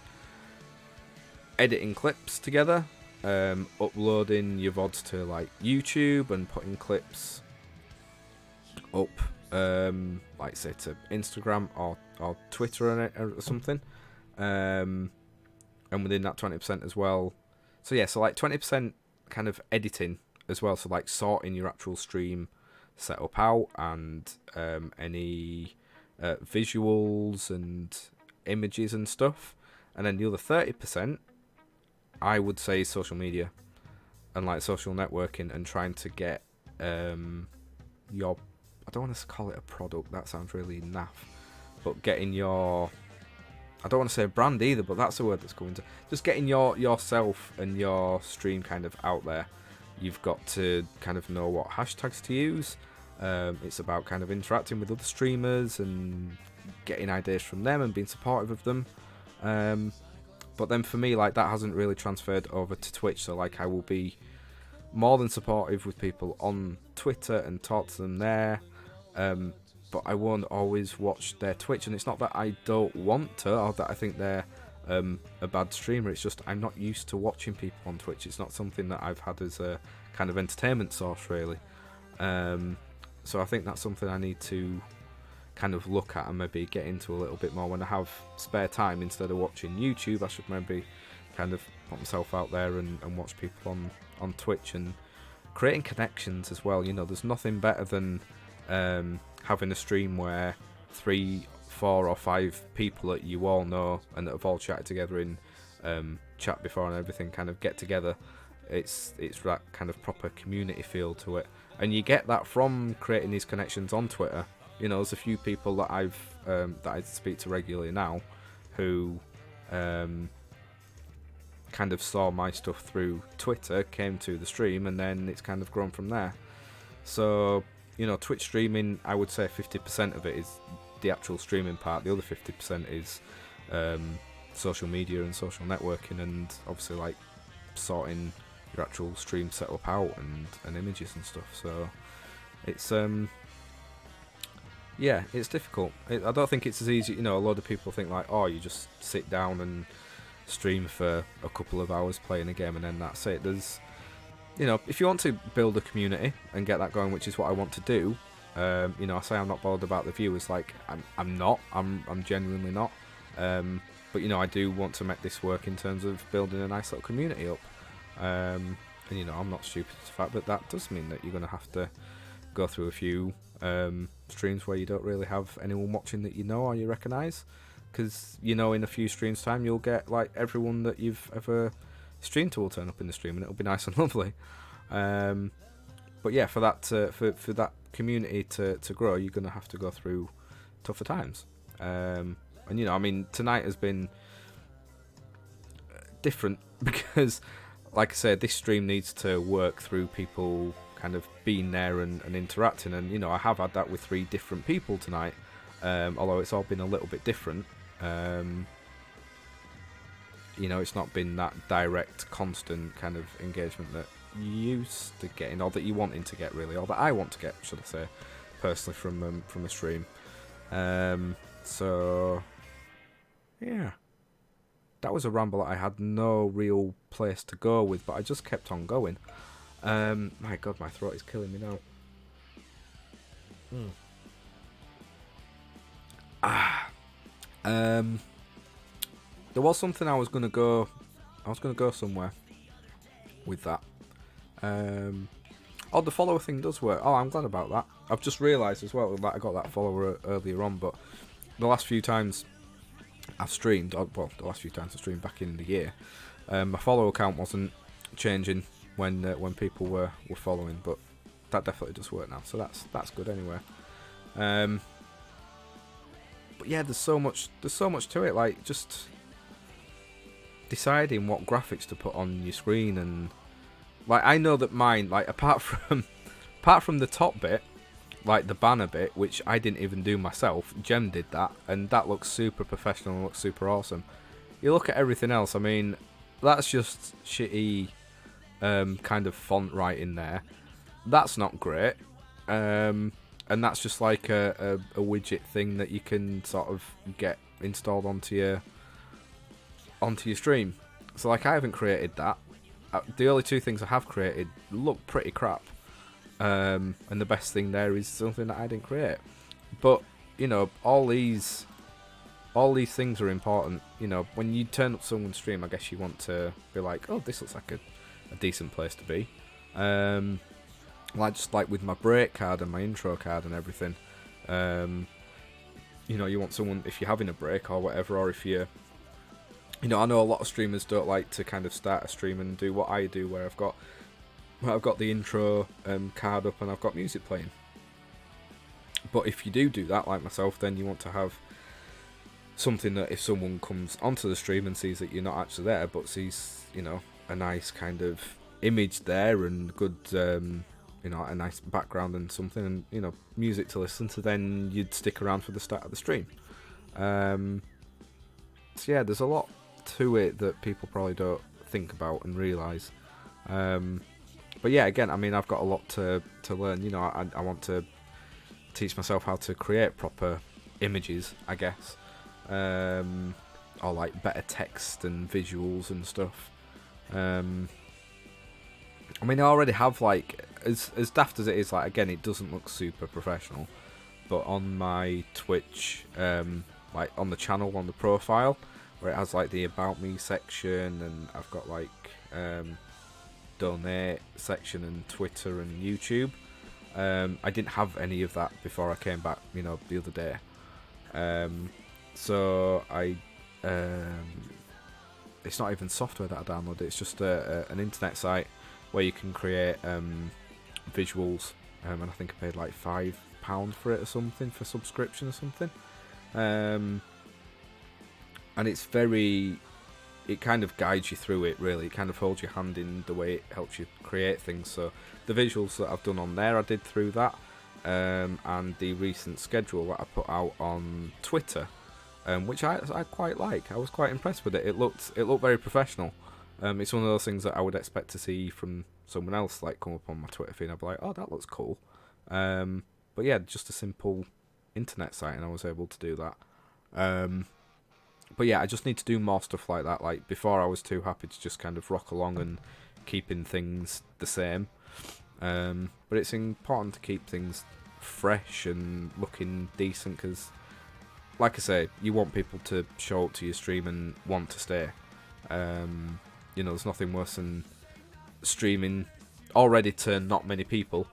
editing clips together, uploading your VODs to like YouTube and putting clips up, like say to Instagram or Twitter or something, and within that 20% as well. So yeah, so like 20% kind of editing as well. So like sorting your actual stream setup out and any visuals and images and stuff, and then the other 30% I would say is social media and like social networking and trying to get your, I don't want to call it a product, that sounds really naff, but getting your, I don't want to say a brand either, but that's the word that's coming to, just getting yourself and your stream kind of out there. You've got to kind of know what hashtags to use. It's about kind of interacting with other streamers and getting ideas from them and being supportive of them. But then for me, like, that hasn't really transferred over to Twitch. So like, I will be more than supportive with people on Twitter and talk to them there. But I won't always watch their Twitch, and it's not that I don't want to or that I think they're a bad streamer. It's just I'm not used to watching people on Twitch. It's not something that I've had as a kind of entertainment source, really. So I think that's something I need to kind of look at and maybe get into a little bit more when I have spare time. Instead of watching YouTube, I should maybe kind of put myself out there and watch people on Twitch and creating connections as well. You know, there's nothing better than having a stream where 3, 4 or 5 people that you all know and that have all chatted together in chat before and everything kind of get together. It's that kind of proper community feel to it, and you get that from creating these connections on Twitter. You know, there's a few people that that I speak to regularly now who kind of saw my stuff through Twitter, came to the stream, and then it's kind of grown from there. So, you know, Twitch streaming, I would say 50% of it is the actual streaming part. The other 50% is social media and social networking, and obviously like sorting your actual stream setup out and images and stuff. So it's Yeah, it's difficult. I don't think it's as easy. You know, a lot of people think like, oh, you just sit down and stream for a couple of hours playing a game and then that's it. There's, you know, if you want to build a community and get that going, which is what I want to do, you know, I say I'm not bothered about the viewers. Like, I'm not. I'm genuinely not. But you know, I do want to make this work in terms of building a nice little community up. And you know, I'm not stupid to the fact that that does mean that you're going to have to go through a few streams where you don't really have anyone watching that you know or you recognise, because you know in a few streams time you'll get like everyone that you've ever streamed to will turn up in the stream and it'll be nice and lovely. But yeah, for that for that community to grow, you're going to have to go through tougher times. And you know, I mean, tonight has been different because, like I said, this stream needs to work through people kind of being there and interacting, and you know, I have had that with 3 different people tonight, although it's all been a little bit different. You know, it's not been that direct, constant kind of engagement that you used to getting, or that you wanting to get really, or that I want to get, should I say, personally from a stream. So yeah, that was a ramble that I had no real place to go with, but I just kept on going. My God, my throat is killing me now. There was something I was gonna go somewhere with that. Oh, the follower thing does work. Oh, I'm glad about that. I've just realised as well that I got that follower earlier on, but the last few times I've streamed, well, the last few times I streamed back in the year, my follower count wasn't changing when people were following, but that definitely does work now, so that's good anyway. But yeah, there's so much to it, like just deciding what graphics to put on your screen, and like I know that mine, like apart from the top bit, like the banner bit, which I didn't even do myself, Jem did that, and that looks super professional and looks super awesome. You look at everything else, I mean, that's just shitty kind of font writing there. That's not great. And that's just like a widget thing that you can sort of get installed onto your stream. So like I haven't created that. The only 2 things I have created look pretty crap. And the best thing there is something that I didn't create. But you know, all these things are important. You know, when you turn up someone's stream, I guess you want to be like, oh, this looks like a decent place to be. Like just like with my break card and my intro card and everything. You know, you want someone, if you're having a break or whatever, or if you're, you know, I know a lot of streamers don't like to kind of start a stream and do what I do, where I've got the intro card up and I've got music playing. But if you do that, like myself, then you want to have something that if someone comes onto the stream and sees that you're not actually there, but sees, you know, a nice kind of image there and good, you know, a nice background and something, and you know, music to listen to, then you'd stick around for the start of the stream. So yeah, there's a lot to it that people probably don't think about and realise. But yeah, again, I mean, I've got a lot to learn. You know, I want to teach myself how to create proper images, I guess, or like better text and visuals and stuff. I mean, I already have, like, as daft as it is, like, again, it doesn't look super professional, but on my Twitch, like, on the channel, on the profile, where it has, like, the About Me section, and I've got, like, Donate section, and Twitter and YouTube. I didn't have any of that before I came back, you know, the other day. So it's not even software that I downloaded, it's just an internet site where you can create visuals, and I think I paid like £5 for it or something, for subscription or something. And it kind of guides you through it, really. It kind of holds your hand in the way it helps you create things. So the visuals that I've done on there, I did through that, and the recent schedule that I put out on Twitter, which I quite like. I was quite impressed with it. It looked very professional. It's one of those things that I would expect to see from someone else, like come up on my Twitter feed. I'd be like, oh, that looks cool. But yeah, just a simple internet site, and I was able to do that. But yeah, I just need to do more stuff like that. Like before, I was too happy to just kind of rock along and keeping things the same. But it's important to keep things fresh and looking decent because, like I say, you want people to show up to your stream and want to stay. There's nothing worse than streaming already to not many people,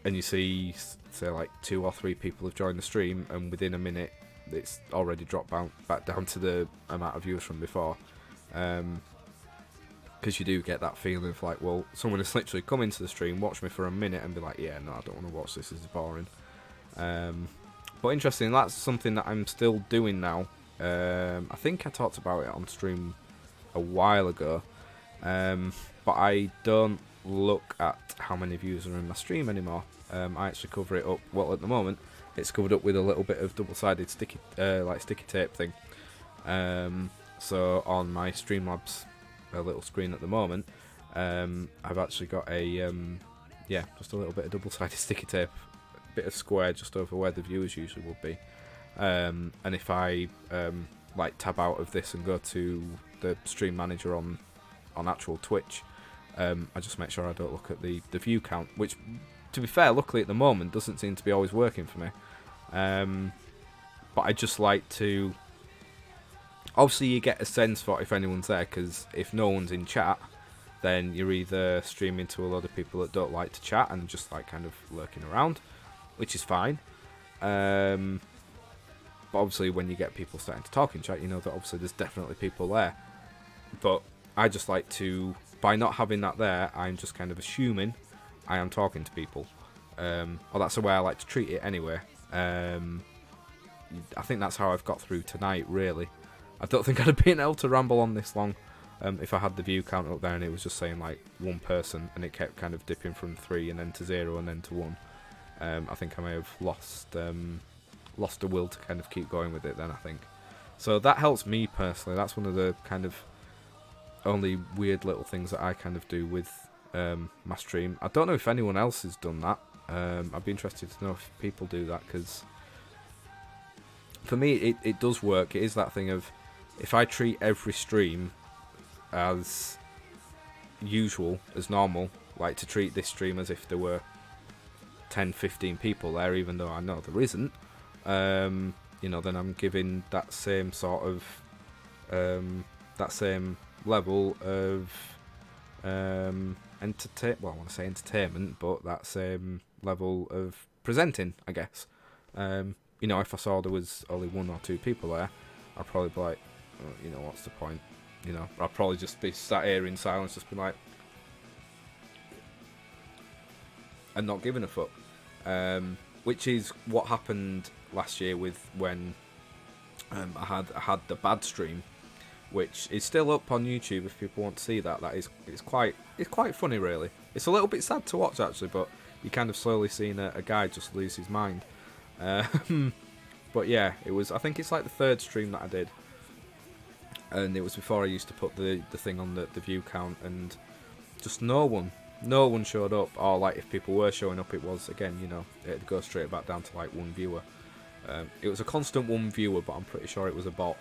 and you see, say, like 2 or 3 people have joined the stream, and within a minute, it's already dropped back down to the amount of viewers from before. Because you do get that feeling of like, well, someone has literally come into the stream, watch me for a minute, and be like, yeah, no, I don't want to watch this. This is boring. But interesting, that's something that I'm still doing now. I think I talked about it on stream a while ago, but I don't look at how many views are in my stream anymore. I actually cover it up. Well, at the moment, it's covered up with a little bit of double-sided sticky tape thing. So on my Streamlabs little screen at the moment, I've actually got just a little bit of double-sided sticky tape, a bit of square just over where the viewers usually would be. And if I tab out of this and go to the stream manager on actual Twitch, I just make sure I don't look at the view count, which, to be fair, luckily at the moment doesn't seem to be always working for me. But I just like to, obviously you get a sense for if anyone's there, because if no one's in chat, then you're either streaming to a lot of people that don't like to chat and just like kind of lurking around, which is fine. But obviously when you get people starting to talk in chat, you know that obviously there's definitely people there. But I just like to, by not having that there, I'm just kind of assuming I am talking to people. Or that's the way I like to treat it anyway. I think that's how I've got through tonight, really. I don't think I'd have been able to ramble on this long if I had the view count up there and it was just saying like one person and it kept kind of dipping from 3 and then to 0 and then to 1. I think I may have lost the will to kind of keep going with it then, I think. So that helps me personally. That's one of the kind of only weird little things that I kind of do with my stream. I don't know if anyone else has done that. I'd be interested to know if people do that, because for me it does work. It is that thing of, if I treat every stream as usual, as normal, like to treat this stream as if there were 10-15 people there, even though I know there isn't, then I'm giving that same sort of that same level of I want to say entertainment, but that same level of presenting, I guess. If I saw there was only 1 or 2 people there, I'd probably be like, what's the point? I'd probably just be sat here in silence, just be like, and not giving a fuck. Which is what happened last year with when I had the bad stream, which is still up on YouTube if people want to see that. It's quite funny, really. It's a little bit sad to watch actually, but you kind of slowly seeing a guy just lose his mind. But yeah, I think it's like the 3rd stream that I did, and it was before I used to put the thing on the view count, and just no one showed up, or like if people were showing up, it was again, it'd go straight back down to like 1 viewer. It was a constant 1 viewer, but I'm pretty sure it was a bot.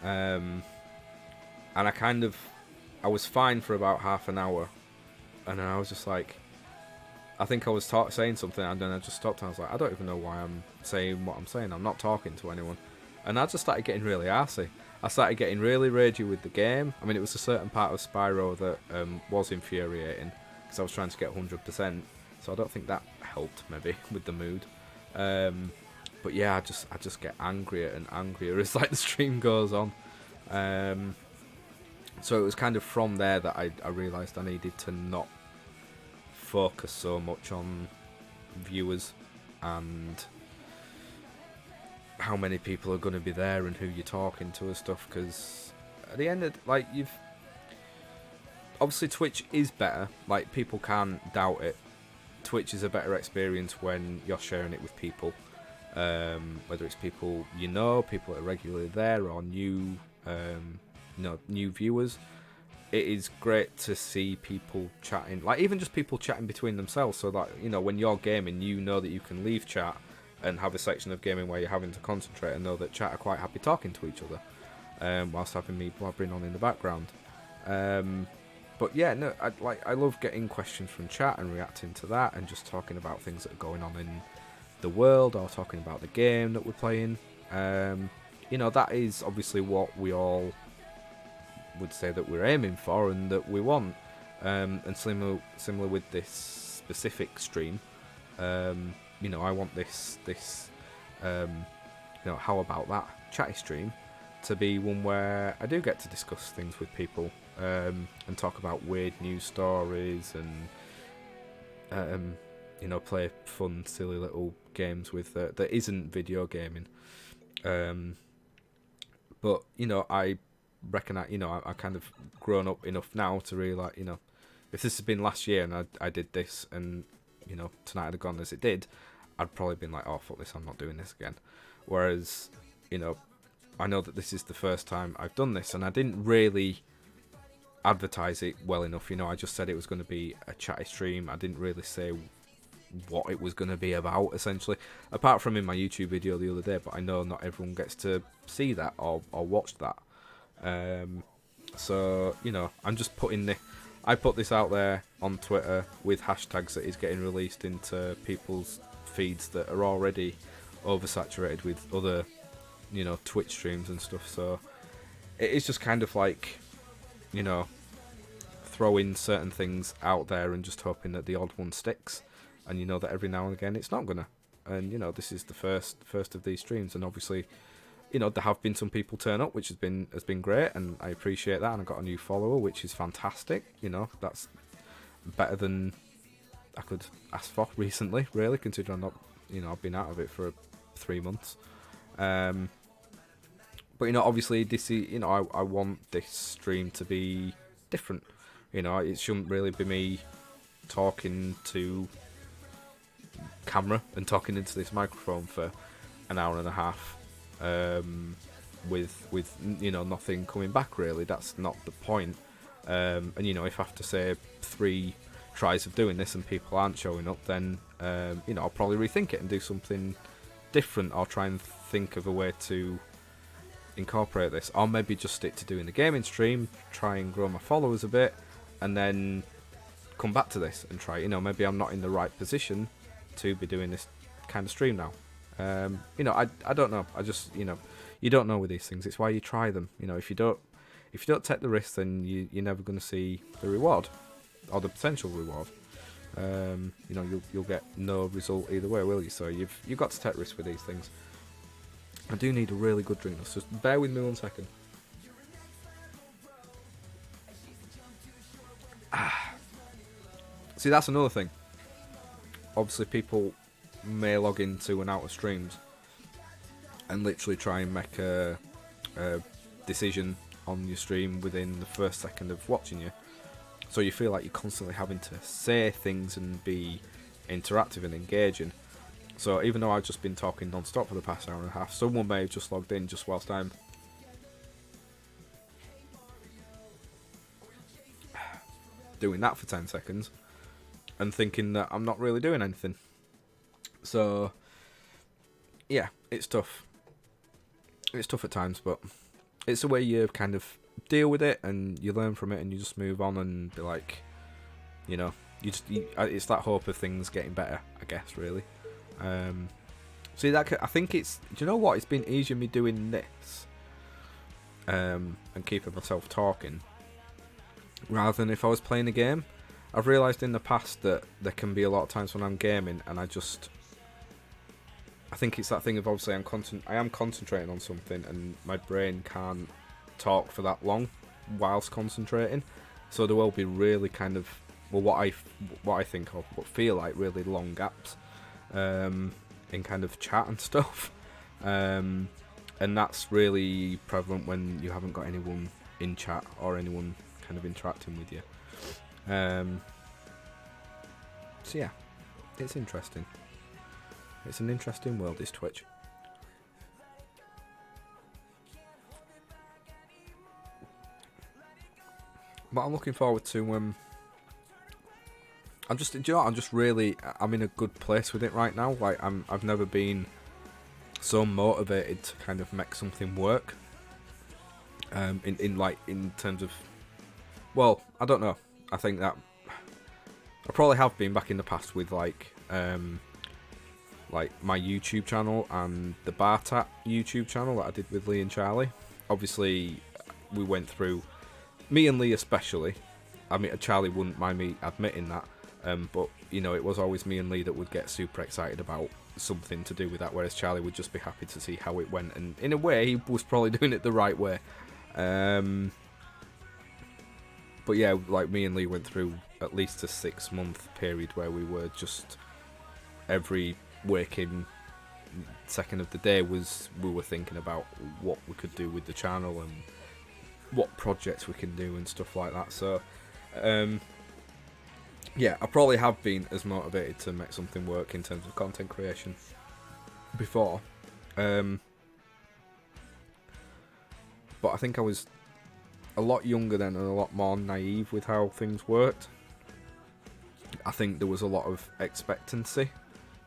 And I was fine for about half an hour, and then I was just like, I think I was saying something, and then I just stopped and I was like, I don't even know why I'm saying what I'm saying. I'm not talking to anyone. And I just started getting really arsey. I started getting really ragey with the game. I mean, it was a certain part of Spyro that was infuriating, because I was trying to get 100%, so I don't think that helped maybe with the mood. But yeah, I just get angrier and angrier as like the stream goes on. So it was kind of from there that I realised I needed to not focus so much on viewers and how many people are going to be there and who you're talking to and stuff, because at the end of, like, obviously Twitch is better, like, people can't doubt it. Twitch is a better experience when you're sharing it with people, whether it's people people that are regularly there, or new viewers. It is great to see people chatting, like even just people chatting between themselves, so that when you're gaming, that you can leave chat and have a section of gaming where you're having to concentrate, and know that chat are quite happy talking to each other, whilst having me blabbering on in the background. But yeah, no, I love getting questions from chat and reacting to that, and just talking about things that are going on in the world, or talking about the game that we're playing. That is obviously what we all would say that we're aiming for and that we want. And similar with this specific stream, I want this how about that chatty stream to be one where I do get to discuss things with people, and talk about weird news stories, and play fun, silly little games with that isn't video gaming. But I reckon I kind of grown up enough now to really if this had been last year and I did this, and tonight had gone as it did, I'd probably been like, oh fuck this, I'm not doing this again. Whereas I know that this is the first time I've done this, and I didn't really advertise it well enough. I just said it was going to be a chatty stream. I didn't really say what it was going to be about, essentially, apart from in my YouTube video the other day, but I know not everyone gets to see that or watch that. So I'm just I put this out there on Twitter with hashtags that is getting released into people's feeds that are already oversaturated with other Twitch streams and stuff. So it is just kind of like throwing certain things out there and just hoping that the odd one sticks, and that every now and again it's not gonna. And this is the first of these streams, and obviously there have been some people turn up, which has been great, and I appreciate that. And I got a new follower, which is fantastic. That's better than I could ask for recently, really, considering I've been out of it for 3 months. But obviously this is, I want this stream to be different. It shouldn't really be me talking to camera and talking into this microphone for an hour and a half, with nothing coming back, really. That's not the point. And if I have to say 3 tries of doing this and people aren't showing up, then I'll probably rethink it and do something different, or try and think of a way to incorporate this, or maybe just stick to doing the gaming stream, try and grow my followers a bit, and then come back to this and try. Maybe I'm not in the right position to be doing this kind of stream now. I don't know. I just you don't know with these things. It's why you try them. If you don't take the risk, then you're never going to see the reward, or the potential reward. You'll get no result either way, will you? So you've got to take risks with these things. I do need a really good drink, so just bear with me 1 second. See, that's another thing. Obviously, people may log into and out of streams and literally try and make a decision on your stream within the first second of watching you. So you feel like you're constantly having to say things and be interactive and engaging. So even though I've just been talking non-stop for the past hour and a half, someone may have just logged in just whilst I'm doing that for 10 seconds and thinking that I'm not really doing anything. So yeah, it's tough. It's tough at times, but it's the way you kind of deal with it, and you learn from it, and you just move on and be like, it's that hope of things getting better, I guess, really. See, I think it's, do you know what? It's been easier me doing this, and keeping myself talking, rather than if I was playing a game. I've realised in the past that there can be a lot of times when I'm gaming and I think it's that thing of, obviously I am concentrating on something and my brain can't talk for that long whilst concentrating, so there will be really kind of, well, what I think of, what feel like really long gaps in kind of chat and stuff, and that's really prevalent when you haven't got anyone in chat or anyone kind of interacting with you. So yeah, it's interesting. It's an interesting world, is Twitch. But I'm looking forward to Do you know what? I'm in a good place with it right now. Like, I've never been so motivated to kind of make something work. In terms of, well, I don't know. I think that I probably have been back in the past with like my YouTube channel and the Bartat YouTube channel that I did with Lee and Charlie. Obviously, we went through, me and Lee especially. I mean, Charlie wouldn't mind me admitting that, but you know, it was always me and Lee that would get super excited about something to do with that, whereas Charlie would just be happy to see how it went. And in a way, he was probably doing it the right way. But yeah, like me and Lee went through at least a 6-month period where we were just every waking second of the day we were thinking about what we could do with the channel and what projects we can do and stuff like that. So yeah, I probably have been as motivated to make something work in terms of content creation before, but I think I was a lot younger then and a lot more naive with how things worked. I think there was a lot of expectancy,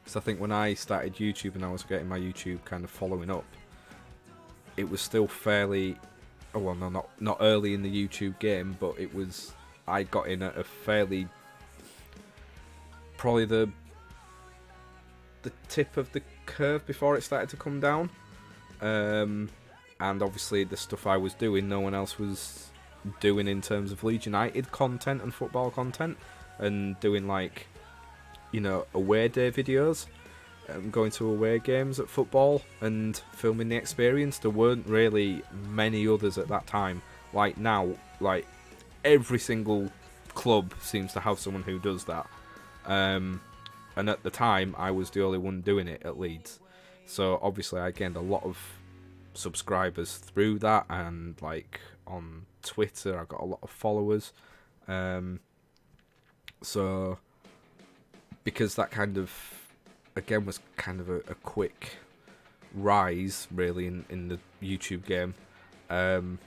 because I think when I started YouTube and I was getting my YouTube kind of following up, it was still fairly, oh well, no, not early in the YouTube game, but it was, I got in at a fairly, probably the tip of the curve before it started to come down. And obviously the stuff I was doing, no one else was doing in terms of Leeds United content and football content, and doing like, you know, away day videos, going to away games at football and filming the experience. There weren't really many others at that time. Like now, like every single club seems to have someone who does that. And at the time, I was the only one doing it at Leeds. So obviously I gained a lot of subscribers through that, and like on Twitter I got a lot of followers. So because that kind of, again, was kind of a quick rise really in the YouTube game, in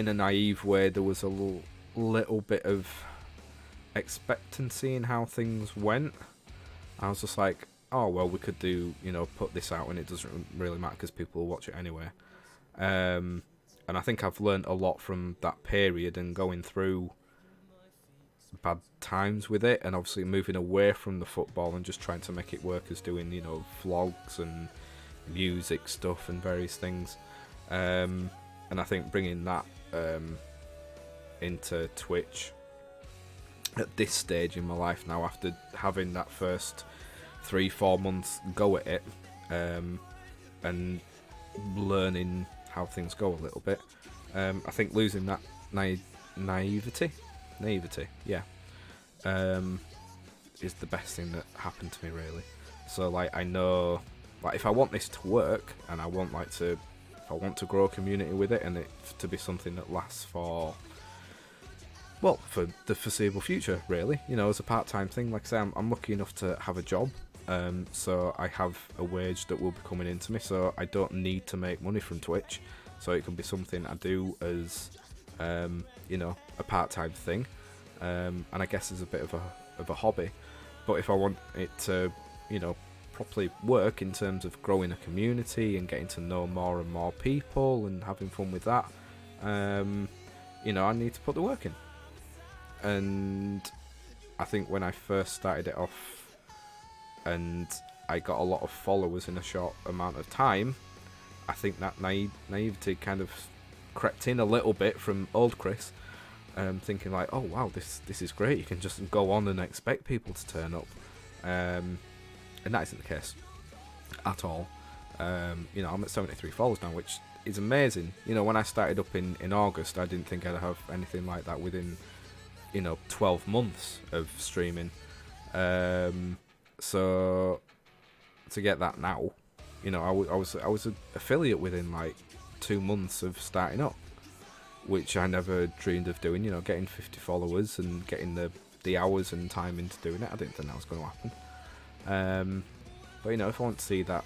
a naive way, there was a little bit of expectancy in how things went. I was just like, oh well, we could do, you know, put this out and it doesn't really matter because people will watch it anyway. And I think I've learned a lot from that period and going through bad times with it, and obviously moving away from the football and just trying to make it work as doing, you know, vlogs and music stuff and various things. And I think bringing that into Twitch at this stage in my life now, after having that first 3-4 months go at it, and learning how things go a little bit, I think losing that naivety, yeah, is the best thing that happened to me really. So like, I know, like, if I want this to work and I want if I want to grow a community with it and it to be something that lasts for the foreseeable future, really, you know, as a part-time thing. Like I say, I'm lucky enough to have a job, so I have a wage that will be coming into me, so I don't need to make money from Twitch. So it can be something I do as, you know, a part-time thing, and I guess as a bit of a hobby. But if I want it to, you know, properly work in terms of growing a community and getting to know more and more people and having fun with that, you know, I need to put the work in. And I think when I first started it off and I got a lot of followers in a short amount of time, I think that naivety kind of crept in a little bit from old Chris, thinking like, oh wow, this is great, you can just go on and expect people to turn up, and that isn't the case at all. You know, I'm at 73 followers now, which is amazing. You know, when I started up in August, I didn't think I'd have anything like that within, you know, 12 months of streaming. So to get that now, you know, I was an affiliate within like 2 months of starting up, which I never dreamed of doing. You know, getting 50 followers and getting the hours and time into doing it, I didn't think that was going to happen. But you know, if I want to see that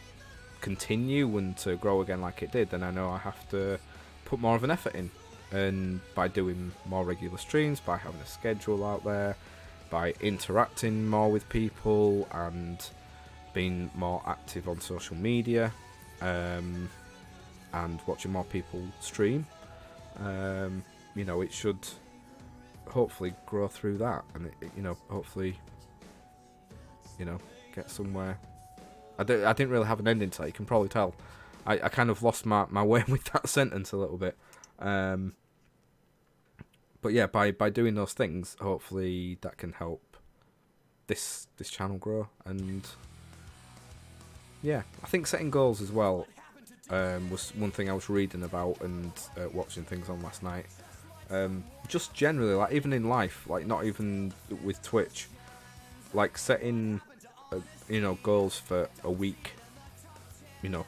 continue and to grow again like it did, then I know I have to put more of an effort in. and by doing more regular streams, by having a schedule out there, by interacting more with people and being more active on social media, and watching more people stream, it should hopefully grow through that, and hopefully, get somewhere. I didn't really have an ending to that. You can probably tell. I kind of lost my way with that sentence a little bit. But yeah, by doing those things, hopefully that can help this channel grow. And yeah, I think setting goals as well was one thing I was reading about and watching things on last night. Just generally, like even in life, like not even with Twitch, like setting goals for a week.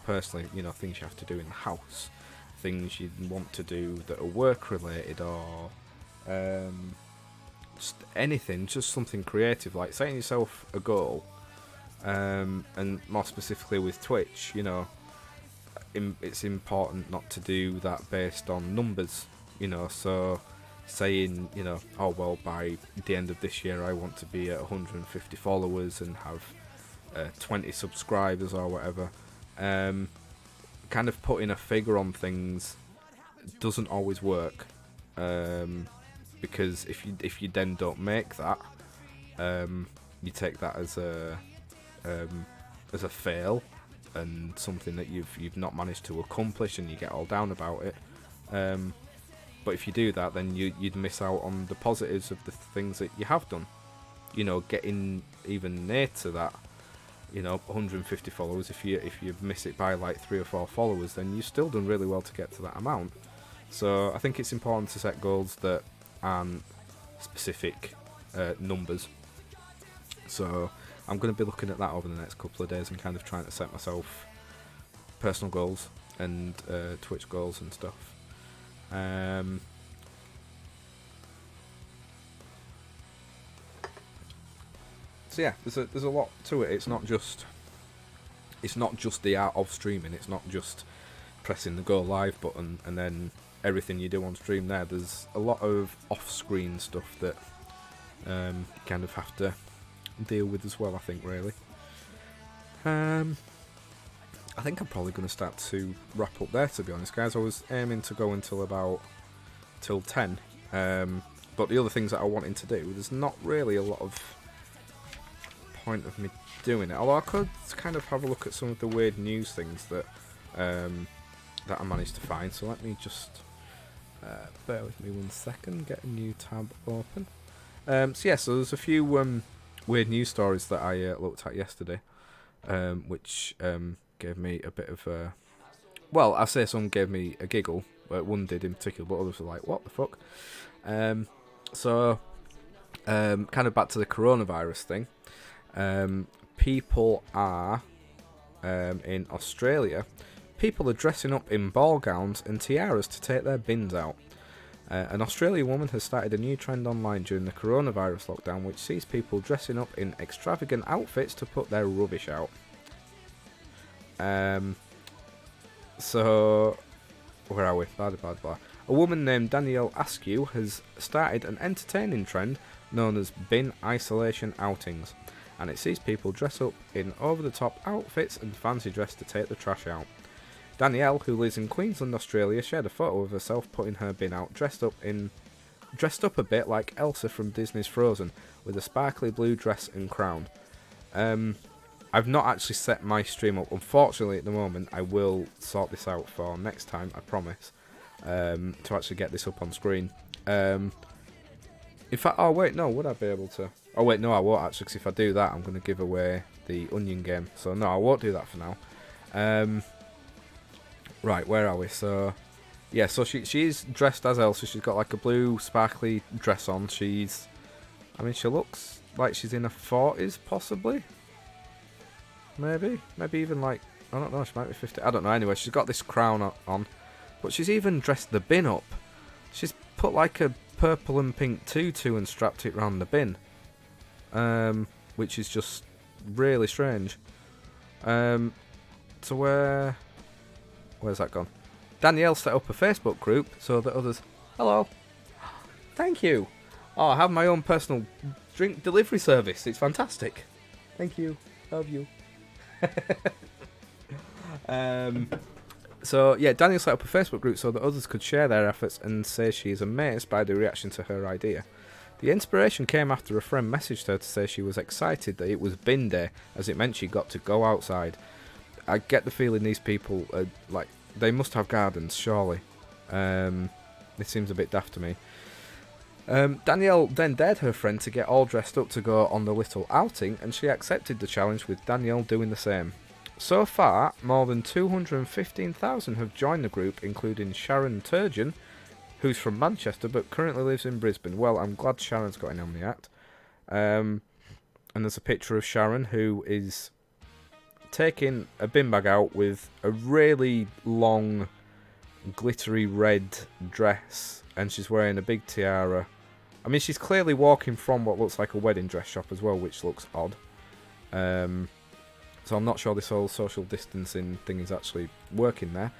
Personally, things you have to do in the house, things you want to do that are work related, or just anything, just something creative, like setting yourself a goal, and more specifically with Twitch, it's important not to do that based on numbers, so saying, oh well, by the end of this year I want to be at 150 followers and have 20 subscribers or whatever. Kind of putting a figure on things doesn't always work, because if you then don't make that, you take that as a fail and something that you've not managed to accomplish, and you get all down about it. But if you do that, then you'd miss out on the positives of the things that you have done. Getting even near to that. 150 followers. If you miss it by like 3 or 4 followers, then you've still done really well to get to that amount. So I think it's important to set goals that aren't specific numbers. So I'm going to be looking at that over the next couple of days and kind of trying to set myself personal goals and Twitch goals and stuff. So yeah, there's a lot to it. It's not just the art of streaming. It's not just pressing the go live button and then everything you do on stream there. There's a lot of off-screen stuff that you kind of have to deal with as well, I think, really. I think I'm probably going to start to wrap up there, to be honest, guys. I was aiming to go till 10, but the other things that I wanted to do, there's not really a lot of point of me doing it, although I could kind of have a look at some of the weird news things that I managed to find. So let me just bear with me 1 second, get a new tab open. So there's a few weird news stories that I looked at yesterday, which gave me a bit of a, well, I say some gave me a giggle, but one did in particular, but others were like, what the fuck? Kind of back to the coronavirus thing. People are in Australia. People are dressing up in ball gowns and tiaras to take their bins out. An Australian woman has started a new trend online during the coronavirus lockdown, which sees people dressing up in extravagant outfits to put their rubbish out. So, where are we? Blah, blah, blah. A woman named Danielle Askew has started an entertaining trend known as bin isolation outings, and it sees people dress up in over-the-top outfits and fancy dress to take the trash out. Danielle, who lives in Queensland, Australia, shared a photo of herself putting her bin out, dressed up a bit like Elsa from Disney's Frozen, with a sparkly blue dress and crown. I've not actually set my stream up, unfortunately, at the moment. I will sort this out for next time, I promise, to actually get this up on screen. In fact, oh wait, no, would I be able to? Oh wait, no, I won't actually, because if I do that, I'm going to give away the Onion game. So no, I won't do that for now. Right, where are we? So, yeah, so she's dressed as Elsa. She's got like a blue sparkly dress on. She looks like she's in her 40s, possibly. Maybe even like, I don't know, she might be 50. I don't know. Anyway, she's got this crown on, but she's even dressed the bin up. She's put like a purple and pink tutu and strapped it round the bin, which is just really strange. So where's that gone? Danielle set up a Facebook group so that others Hello. Thank you. Oh, I have my own personal drink delivery service. It's fantastic. Thank you. Love you. So, yeah, Daniel set up a Facebook group so that others could share their efforts and say she is amazed by the reaction to her idea. The inspiration came after a friend messaged her to say she was excited that it was bin day, as it meant she got to go outside. I get the feeling these people are, like, they must have gardens, surely. This seems a bit daft to me. Danielle then dared her friend to get all dressed up to go on the little outing, and she accepted the challenge, with Danielle doing the same. So far, more than 215,000 have joined the group, including Sharon Turgeon, who's from Manchester but currently lives in Brisbane. Well, I'm glad Sharon's got in on the act. And there's a picture of Sharon, who is taking a bin bag out with a really long, glittery red dress, and she's wearing a big tiara. I mean, she's clearly walking from what looks like a wedding dress shop as well, which looks odd. So I'm not sure this whole social distancing thing is actually working there.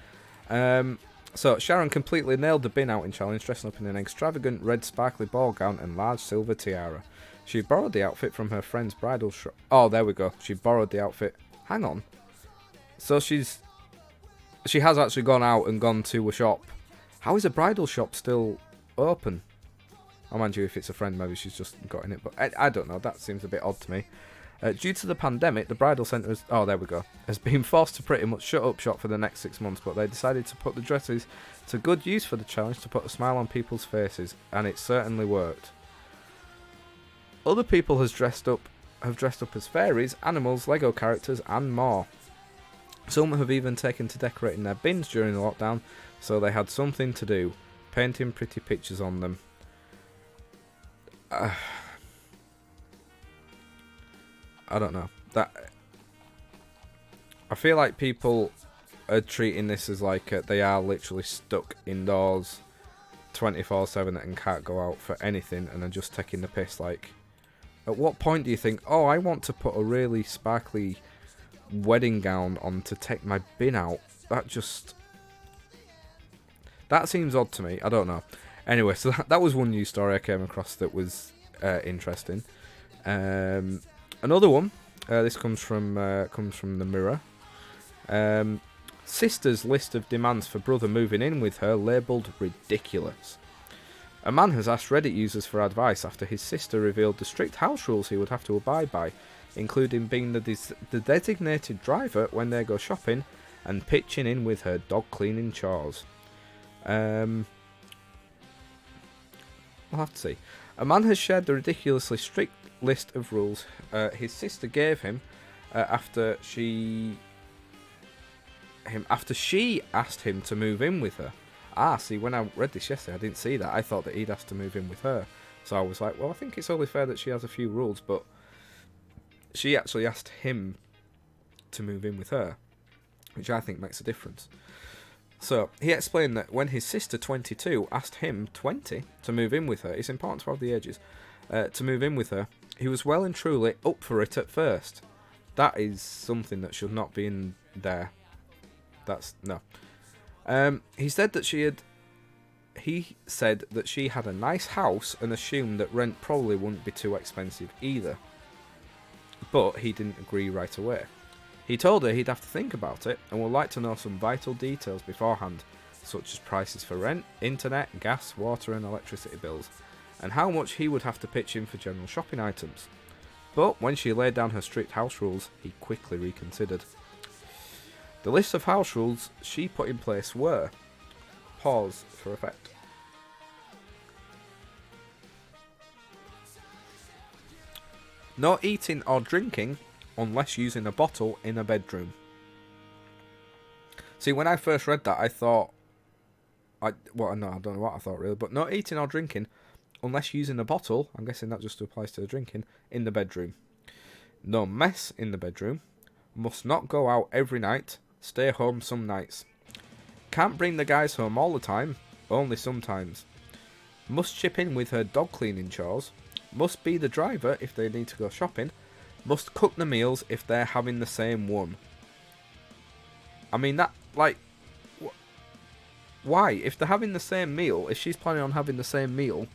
So Sharon completely nailed the bin outing challenge, dressing up in an extravagant red sparkly ball gown and large silver tiara. She borrowed the outfit from her friend's bridal shop. Oh, there we go. She borrowed the outfit. Hang on. So she has actually gone out and gone to a shop. How is a bridal shop still open? I mind you, if it's a friend, maybe she's just got in it. But I don't know. That seems a bit odd to me. Due to the pandemic, the bridal centre has been forced to pretty much shut up shop for the next 6 months, but they decided to put the dresses to good use for the challenge to put a smile on people's faces, and it certainly worked. Other people have dressed up as fairies, animals, Lego characters, and more. Some have even taken to decorating their bins during the lockdown, so they had something to do, painting pretty pictures on them. I don't know. I feel like people are treating this as like they are literally stuck indoors 24/7 and can't go out for anything, and are just taking the piss. Like, at what point do you think, oh, I want to put a really sparkly wedding gown on to take my bin out? That seems odd to me. I don't know. Anyway, so that was one news story I came across that was interesting. Another one. This comes from the Mirror. Sister's list of demands for brother moving in with her labelled ridiculous. A man has asked Reddit users for advice after his sister revealed the strict house rules he would have to abide by, including being the designated driver when they go shopping and pitching in with her dog cleaning chores. We'll have to see. A man has shared the ridiculously strict list of rules his sister gave him after she asked him to move in with her. See, when I read this yesterday, I didn't see that. I thought that he'd asked to move in with her. So I was like, well, I think it's only fair that she has a few rules, but she actually asked him to move in with her, which I think makes a difference. So, he explained that when his sister, 22, asked him, 20, to move in with her, it's important to have the ages, to move in with her, he was well and truly up for it at first. That is something that should not be in there. No. He said that she had a nice house and assumed that rent probably wouldn't be too expensive either. But he didn't agree right away. He told her he'd have to think about it and would like to know some vital details beforehand, such as prices for rent, internet, gas, water and electricity bills, and how much he would have to pitch in for general shopping items. But when she laid down her strict house rules, he quickly reconsidered. The list of house rules she put in place were: pause for effect. No eating or drinking unless using a bottle in a bedroom. See, when I first read that, I thought... I don't know what I thought really, but no eating or drinking unless using a bottle, I'm guessing that just applies to the drinking, in the bedroom. No mess in the bedroom. Must not go out every night. Stay home some nights. Can't bring the guys home all the time, only sometimes. Must chip in with her dog cleaning chores. Must be the driver if they need to go shopping. Must cook the meals if they're having the same one. I mean, that, like... why? If they're having the same meal, if she's planning on having the same meal,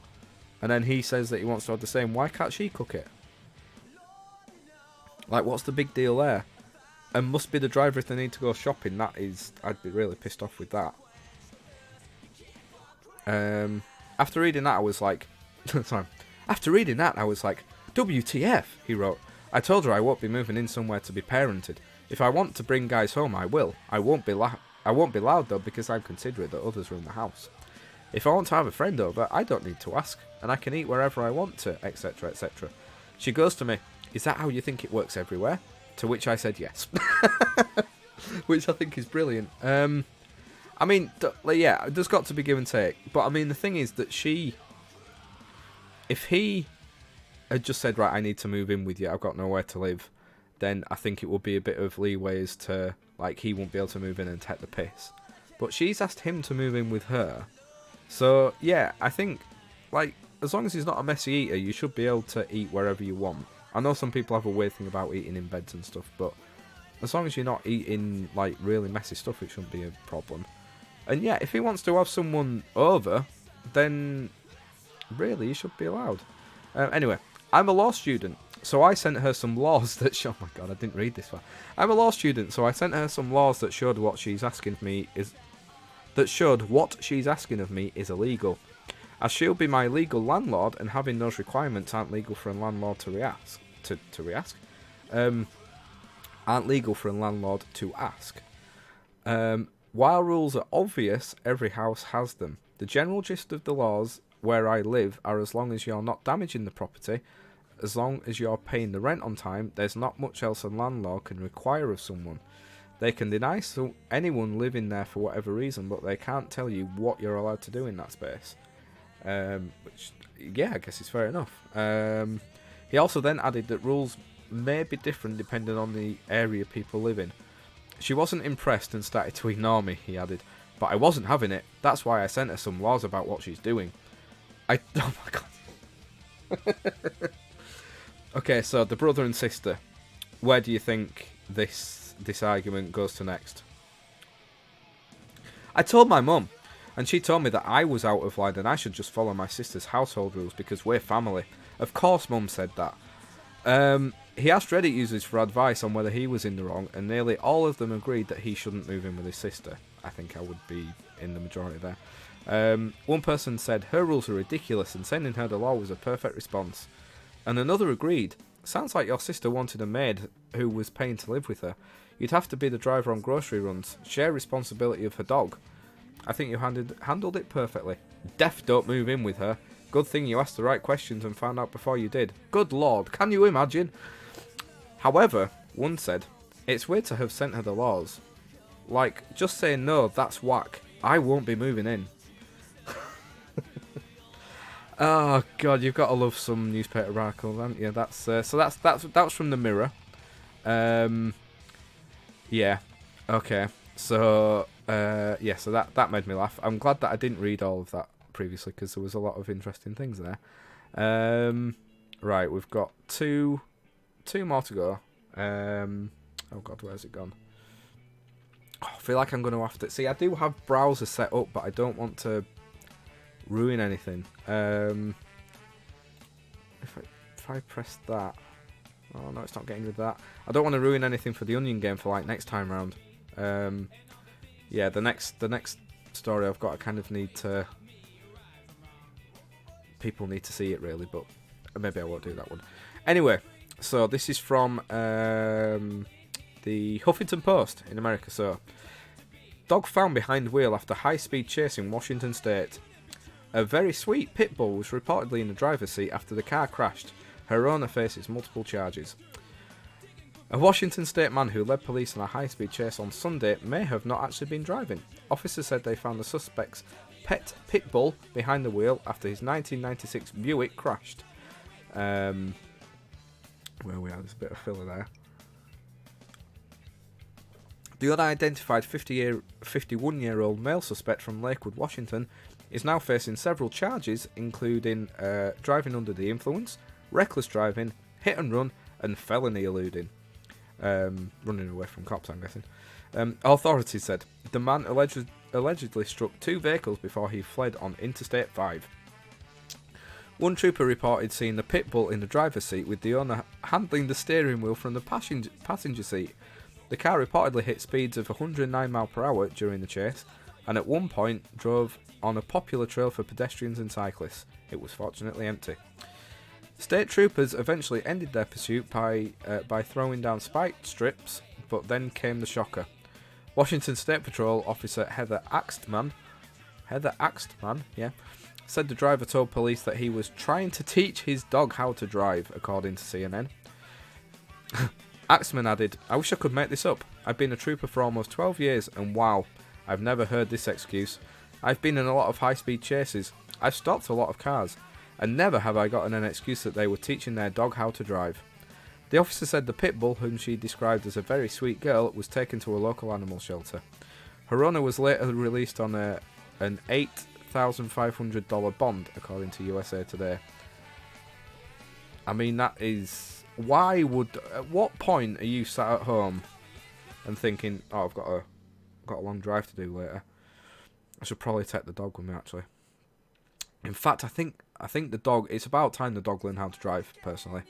and then he says that he wants to have the same, why can't she cook it? Like, what's the big deal there? And must be the driver if they need to go shopping. That is, I'd be really pissed off with that. After reading that, I was like, sorry. After reading that, I was like, WTF, he wrote. I told her I won't be moving in somewhere to be parented. If I want to bring guys home, I will. I won't be loud though, because I'm considerate that others are in the house. If I want to have a friend over, I don't need to ask, and I can eat wherever I want to, etc, etc. She goes to me, is that how you think it works everywhere? To which I said yes. Which I think is brilliant. I mean, yeah, there's got to be give and take. But I mean, the thing is that if he had just said, right, I need to move in with you, I've got nowhere to live, then I think it would be a bit of leeway as to, like, he won't be able to move in and take the piss. But she's asked him to move in with her. So, yeah, I think, like, as long as he's not a messy eater, you should be able to eat wherever you want. I know some people have a weird thing about eating in beds and stuff, but as long as you're not eating, like, really messy stuff, it shouldn't be a problem. And yeah, if he wants to have someone over, then really, he should be allowed. Anyway, I'm a law student, so I sent her some laws that show... Oh my god, I didn't read this far. I'm a law student, so I sent her some laws that showed what she's asking of me is... That showed what she's asking of me is illegal. As she'll be my legal landlord, and having those requirements aren't legal for a landlord to ask. Aren't legal for a landlord to ask. While rules are obvious, every house has them. The general gist of the laws where I live are as long as you're not damaging the property, as long as you're paying the rent on time, there's not much else a landlord can require of someone. They can deny anyone living there for whatever reason, but they can't tell you what you're allowed to do in that space. Which, yeah, I guess is fair enough. He also then added that rules may be different depending on the area people live in. She wasn't impressed and started to ignore me, he added. But I wasn't having it. That's why I sent her some laws about what she's doing. Oh my god. Okay, so the brother and sister. Where do you think this argument goes to next? I told my mum, and she told me that I was out of line and I should just follow my sister's household rules because we're family. Of course mum said that. He asked Reddit users for advice on whether he was in the wrong, and nearly all of them agreed that he shouldn't move in with his sister. I think I would be in the majority there. One person said her rules are ridiculous and sending her the law was a perfect response. And another agreed, sounds like your sister wanted a maid who was paying to live with her. You'd have to be the driver on grocery runs, share responsibility of her dog. I think you handled it perfectly. Def don't move in with her. Good thing you asked the right questions and found out before you did. Good lord, can you imagine? However, one said, it's weird to have sent her the laws. Like, just saying no, that's whack. I won't be moving in. Oh god, you've got to love some newspaper articles, haven't you? That's so that's from the Mirror. Yeah. Okay. So yeah, so that made me laugh. I'm glad that I didn't read all of that previously because there was a lot of interesting things there. Right, we've got two more to go. Oh god, where's it gone? Oh, I feel like I'm going to have to... See, I do have browser set up, but I don't want to ruin anything. If I press that... Oh, no, it's not getting rid of that. I don't want to ruin anything for the Onion game for, like, next time round. Yeah, the next story I've got, I kind of need to... People need to see it, really, but maybe I won't do that one. Anyway, so this is from... the Huffington Post in America. So, dog found behind wheel after high-speed chase in Washington State. A very sweet pit bull was reportedly in the driver's seat after the car crashed. Her owner faces multiple charges. A Washington State man who led police on a high-speed chase on Sunday may have not actually been driving. Officers said they found the suspect's pet pit bull behind the wheel after his 1996 Buick crashed. Where we are, there's a bit of filler there. The unidentified 51-year-old male suspect from Lakewood, Washington, is now facing several charges, including driving under the influence, reckless driving, hit and run, and felony eluding. Running away from cops, I'm guessing. Authorities said the man allegedly struck 2 vehicles before he fled on Interstate 5. One trooper reported seeing the pit bull in the driver's seat with the owner handling the steering wheel from the passenger seat. The car reportedly hit speeds of 109 mph during the chase, and at one point drove on a popular trail for pedestrians and cyclists. It was fortunately empty. State troopers eventually ended their pursuit by throwing down spike strips, but then came the shocker. Washington State Patrol officer Heather Axtman, said the driver told police that he was trying to teach his dog how to drive, according to CNN. Axtman added, "I wish I could make this up. I've been a trooper for almost 12 years, and wow, I've never heard this excuse. I've been in a lot of high-speed chases. I've stopped a lot of cars, and never have I gotten an excuse that they were teaching their dog how to drive." The officer said the pit bull, whom she described as a very sweet girl, was taken to a local animal shelter. Her owner was later released on an $8,500 bond, according to USA Today. I mean, that is... Why would... At what point are you sat at home and thinking, oh, I've got a long drive to do later. I should probably take the dog with me, actually. In fact, I think the dog... It's about time the dog learned how to drive, personally.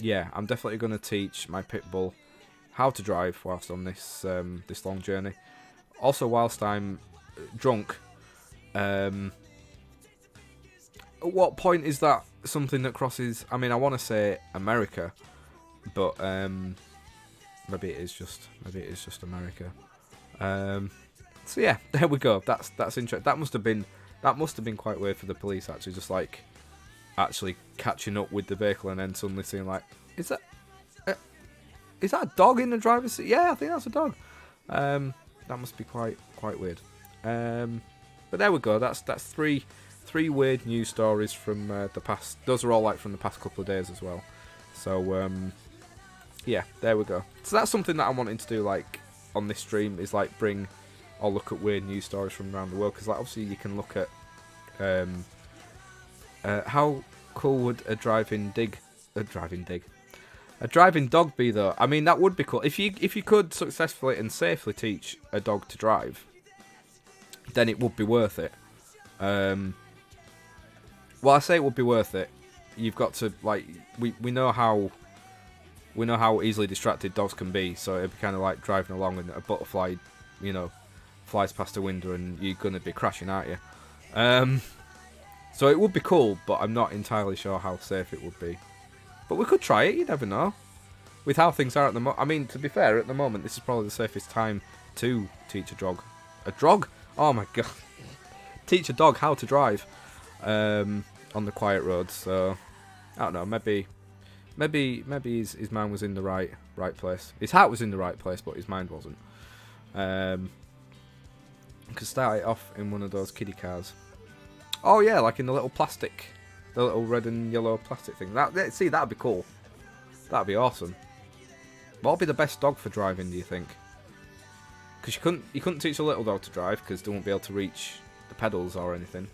Yeah, I'm definitely going to teach my pit bull how to drive whilst on this this long journey. Also, whilst I'm drunk. At what point is that something that crosses... I mean, I want to say America, but maybe it is just America. So yeah, there we go. That's interesting. That must have been quite weird for the police, actually, just like actually catching up with the vehicle and then suddenly seeing like, is that a dog in the driver's seat? Yeah, I think that's a dog. That must be quite weird. But there we go. That's three weird news stories from the past. Those are all like from the past couple of days as well. So yeah, there we go. So that's something that I'm wanting to do, like on this stream, is like bring or look at weird news stories from around the world, because like obviously you can look at how cool would a driving dog be, though? I mean, that would be cool if you could successfully and safely teach a dog to drive. Then it would be worth it. Well, I say it would be worth it. You've got to, like, we know how easily distracted dogs can be, so it'd be kind of like driving along and a butterfly, flies past a window and you're gonna be crashing, aren't you? So it would be cool, but I'm not entirely sure how safe it would be. But we could try it. You never know. With how things are at the moment, I mean, to be fair, at the moment, this is probably the safest time to teach a dog. A dog? Oh my god! Teach a dog how to drive on the quiet roads. So I don't know. Maybe his mind was in the right place. His heart was in the right place, but his mind wasn't. Could start it off in one of those kiddie cars. Oh yeah, like in the little red and yellow plastic thing. That'd be cool. That'd be awesome. What would be the best dog for driving, do you think? Because you couldn't teach a little dog to drive because they won't be able to reach the pedals or anything.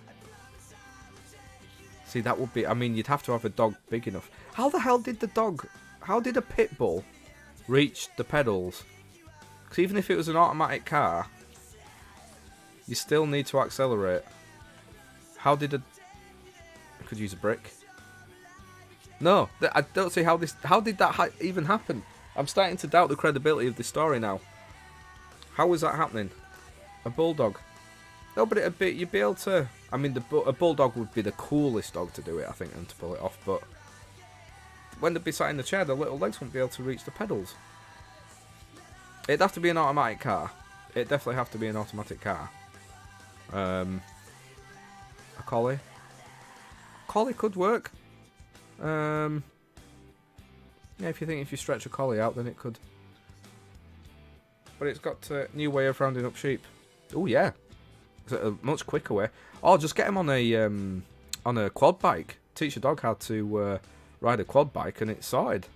See, that would be... I mean, you'd have to have a dog big enough. How the hell did a pit bull reach the pedals? Because even if it was an automatic car, you still need to accelerate. I could use a brick. No, I don't see how did that even happen? I'm starting to doubt the credibility of this story now. How was that happening? A bulldog? No, but you'd be able to... I mean, a bulldog would be the coolest dog to do it, I think, and to pull it off, but when they'd be sat in the chair, the little legs wouldn't be able to reach the pedals. It'd have to be an automatic car. It'd definitely have to be an automatic car. A collie? Collie could work. Yeah, if you stretch a collie out, then it could. But it's got a new way of rounding up sheep. Oh yeah, it's a much quicker way. Oh, just get him on a quad bike. Teach a dog how to ride a quad bike, and it's sorted.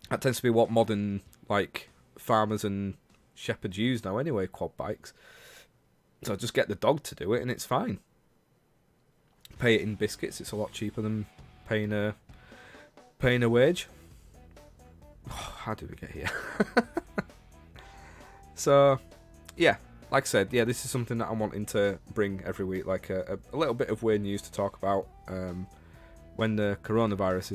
That tends to be what modern farmers and shepherds use now, anyway. Quad bikes. So just get the dog to do it, and it's fine. Pay it in biscuits. It's a lot cheaper than paying a wage. Oh, how did we get here? So, yeah, like I said, yeah, this is something that I'm wanting to bring every week, like a little bit of weird news to talk about when the coronavirus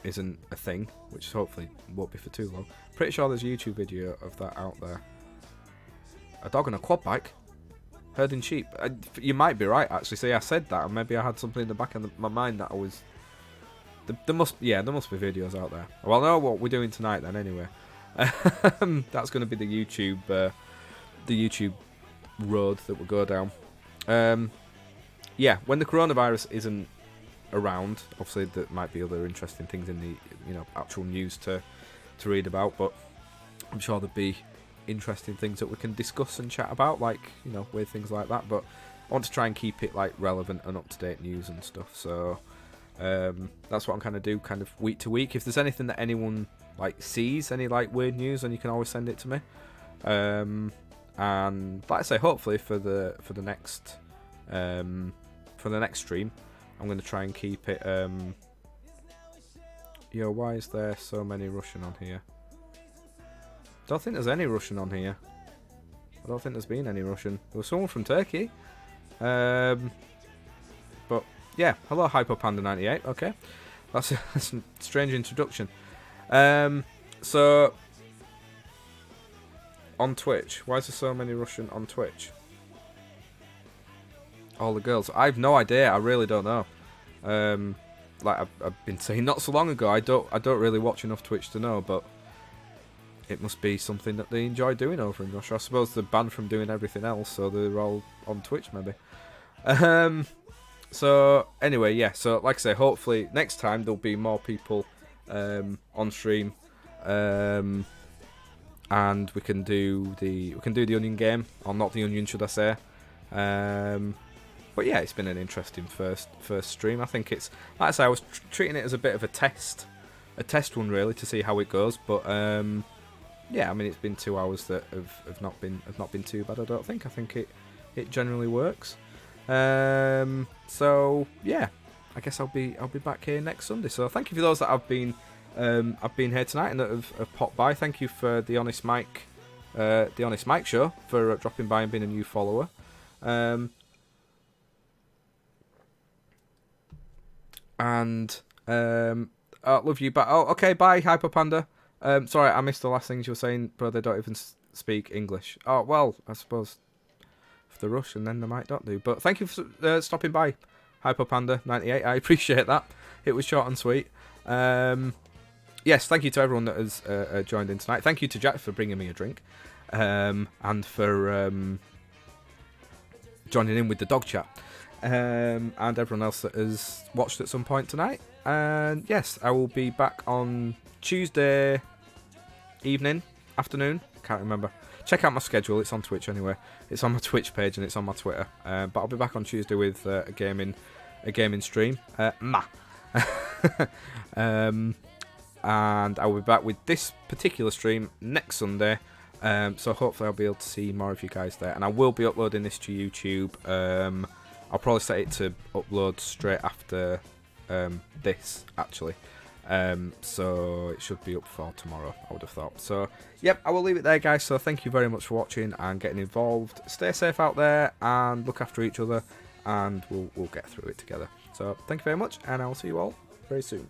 isn't a thing, which hopefully won't be for too long. Pretty sure there's a YouTube video of that out there. A dog on a quad bike herding sheep. You might be right, actually. See, I said that, and maybe I had something in the back of my mind that I was. There must be videos out there. Well, I know what we're doing tonight then. Anyway, that's going to be the YouTube road that we'll go down. Yeah, when the coronavirus isn't around, obviously there might be other interesting things in the actual news to read about, but I'm sure there'll be interesting things that we can discuss and chat about, like weird things like that. But I want to try and keep it like relevant and up to date news and stuff. So that's what I'm kind of do, kind of week to week. If there's anything that anyone like sees, any like weird news, then you can always send it to me. And like I say, hopefully for the next stream, I'm going to try and keep it. Why is there so many Russian on here? Don't think there's any Russian on here. I don't think there's been any Russian. There was someone from Turkey. But yeah, hello HypoPanda98. Okay, that's a strange introduction. So on Twitch, why is there so many Russian on Twitch? All the girls. I have no idea. I really don't know. Like I've been saying not so long ago, I don't really watch enough Twitch to know, but it must be something that they enjoy doing over in Russia. I suppose they're banned from doing everything else, so they're all on Twitch maybe. So anyway, yeah. So like I say, hopefully next time there'll be more people on stream, and we can do the Onion game, or not the Onion, should I say? But yeah, it's been an interesting first stream. I think it's, like I say, I was treating it as a bit of a test one really, to see how it goes. But yeah, I mean, it's been 2 hours that have not been too bad. I don't think. I think it generally works. So yeah, I guess I'll be back here next Sunday. So thank you for those that have been here tonight and that have popped by. Thank you for the Honest Mike show for dropping by and being a new follower. Love you back. Oh, okay, bye, HyperPanda. Sorry, I missed the last things you were saying, bro. They don't even speak English. Oh, well, I suppose if they're Russian, then they might not do. But thank you for stopping by, HyperPanda98. I appreciate that. It was short and sweet. Yes, thank you to everyone that has joined in tonight. Thank you to Jack for bringing me a drink, and for joining in with the dog chat. And everyone else that has watched at some point tonight. And yes, I will be back on Tuesday afternoon. Can't remember. Check out my schedule. It's on Twitch anyway. It's on my Twitch page and it's on my Twitter. But I'll be back on Tuesday with a gaming stream. And I will be back with this particular stream next Sunday. So hopefully I'll be able to see more of you guys there. And I will be uploading this to YouTube. I'll probably set it to upload straight after this, actually. So it should be up for tomorrow, I would have thought. So, yep, I will leave it there, guys. So thank you very much for watching and getting involved. Stay safe out there and look after each other, and we'll get through it together. So thank you very much, and I will see you all very soon.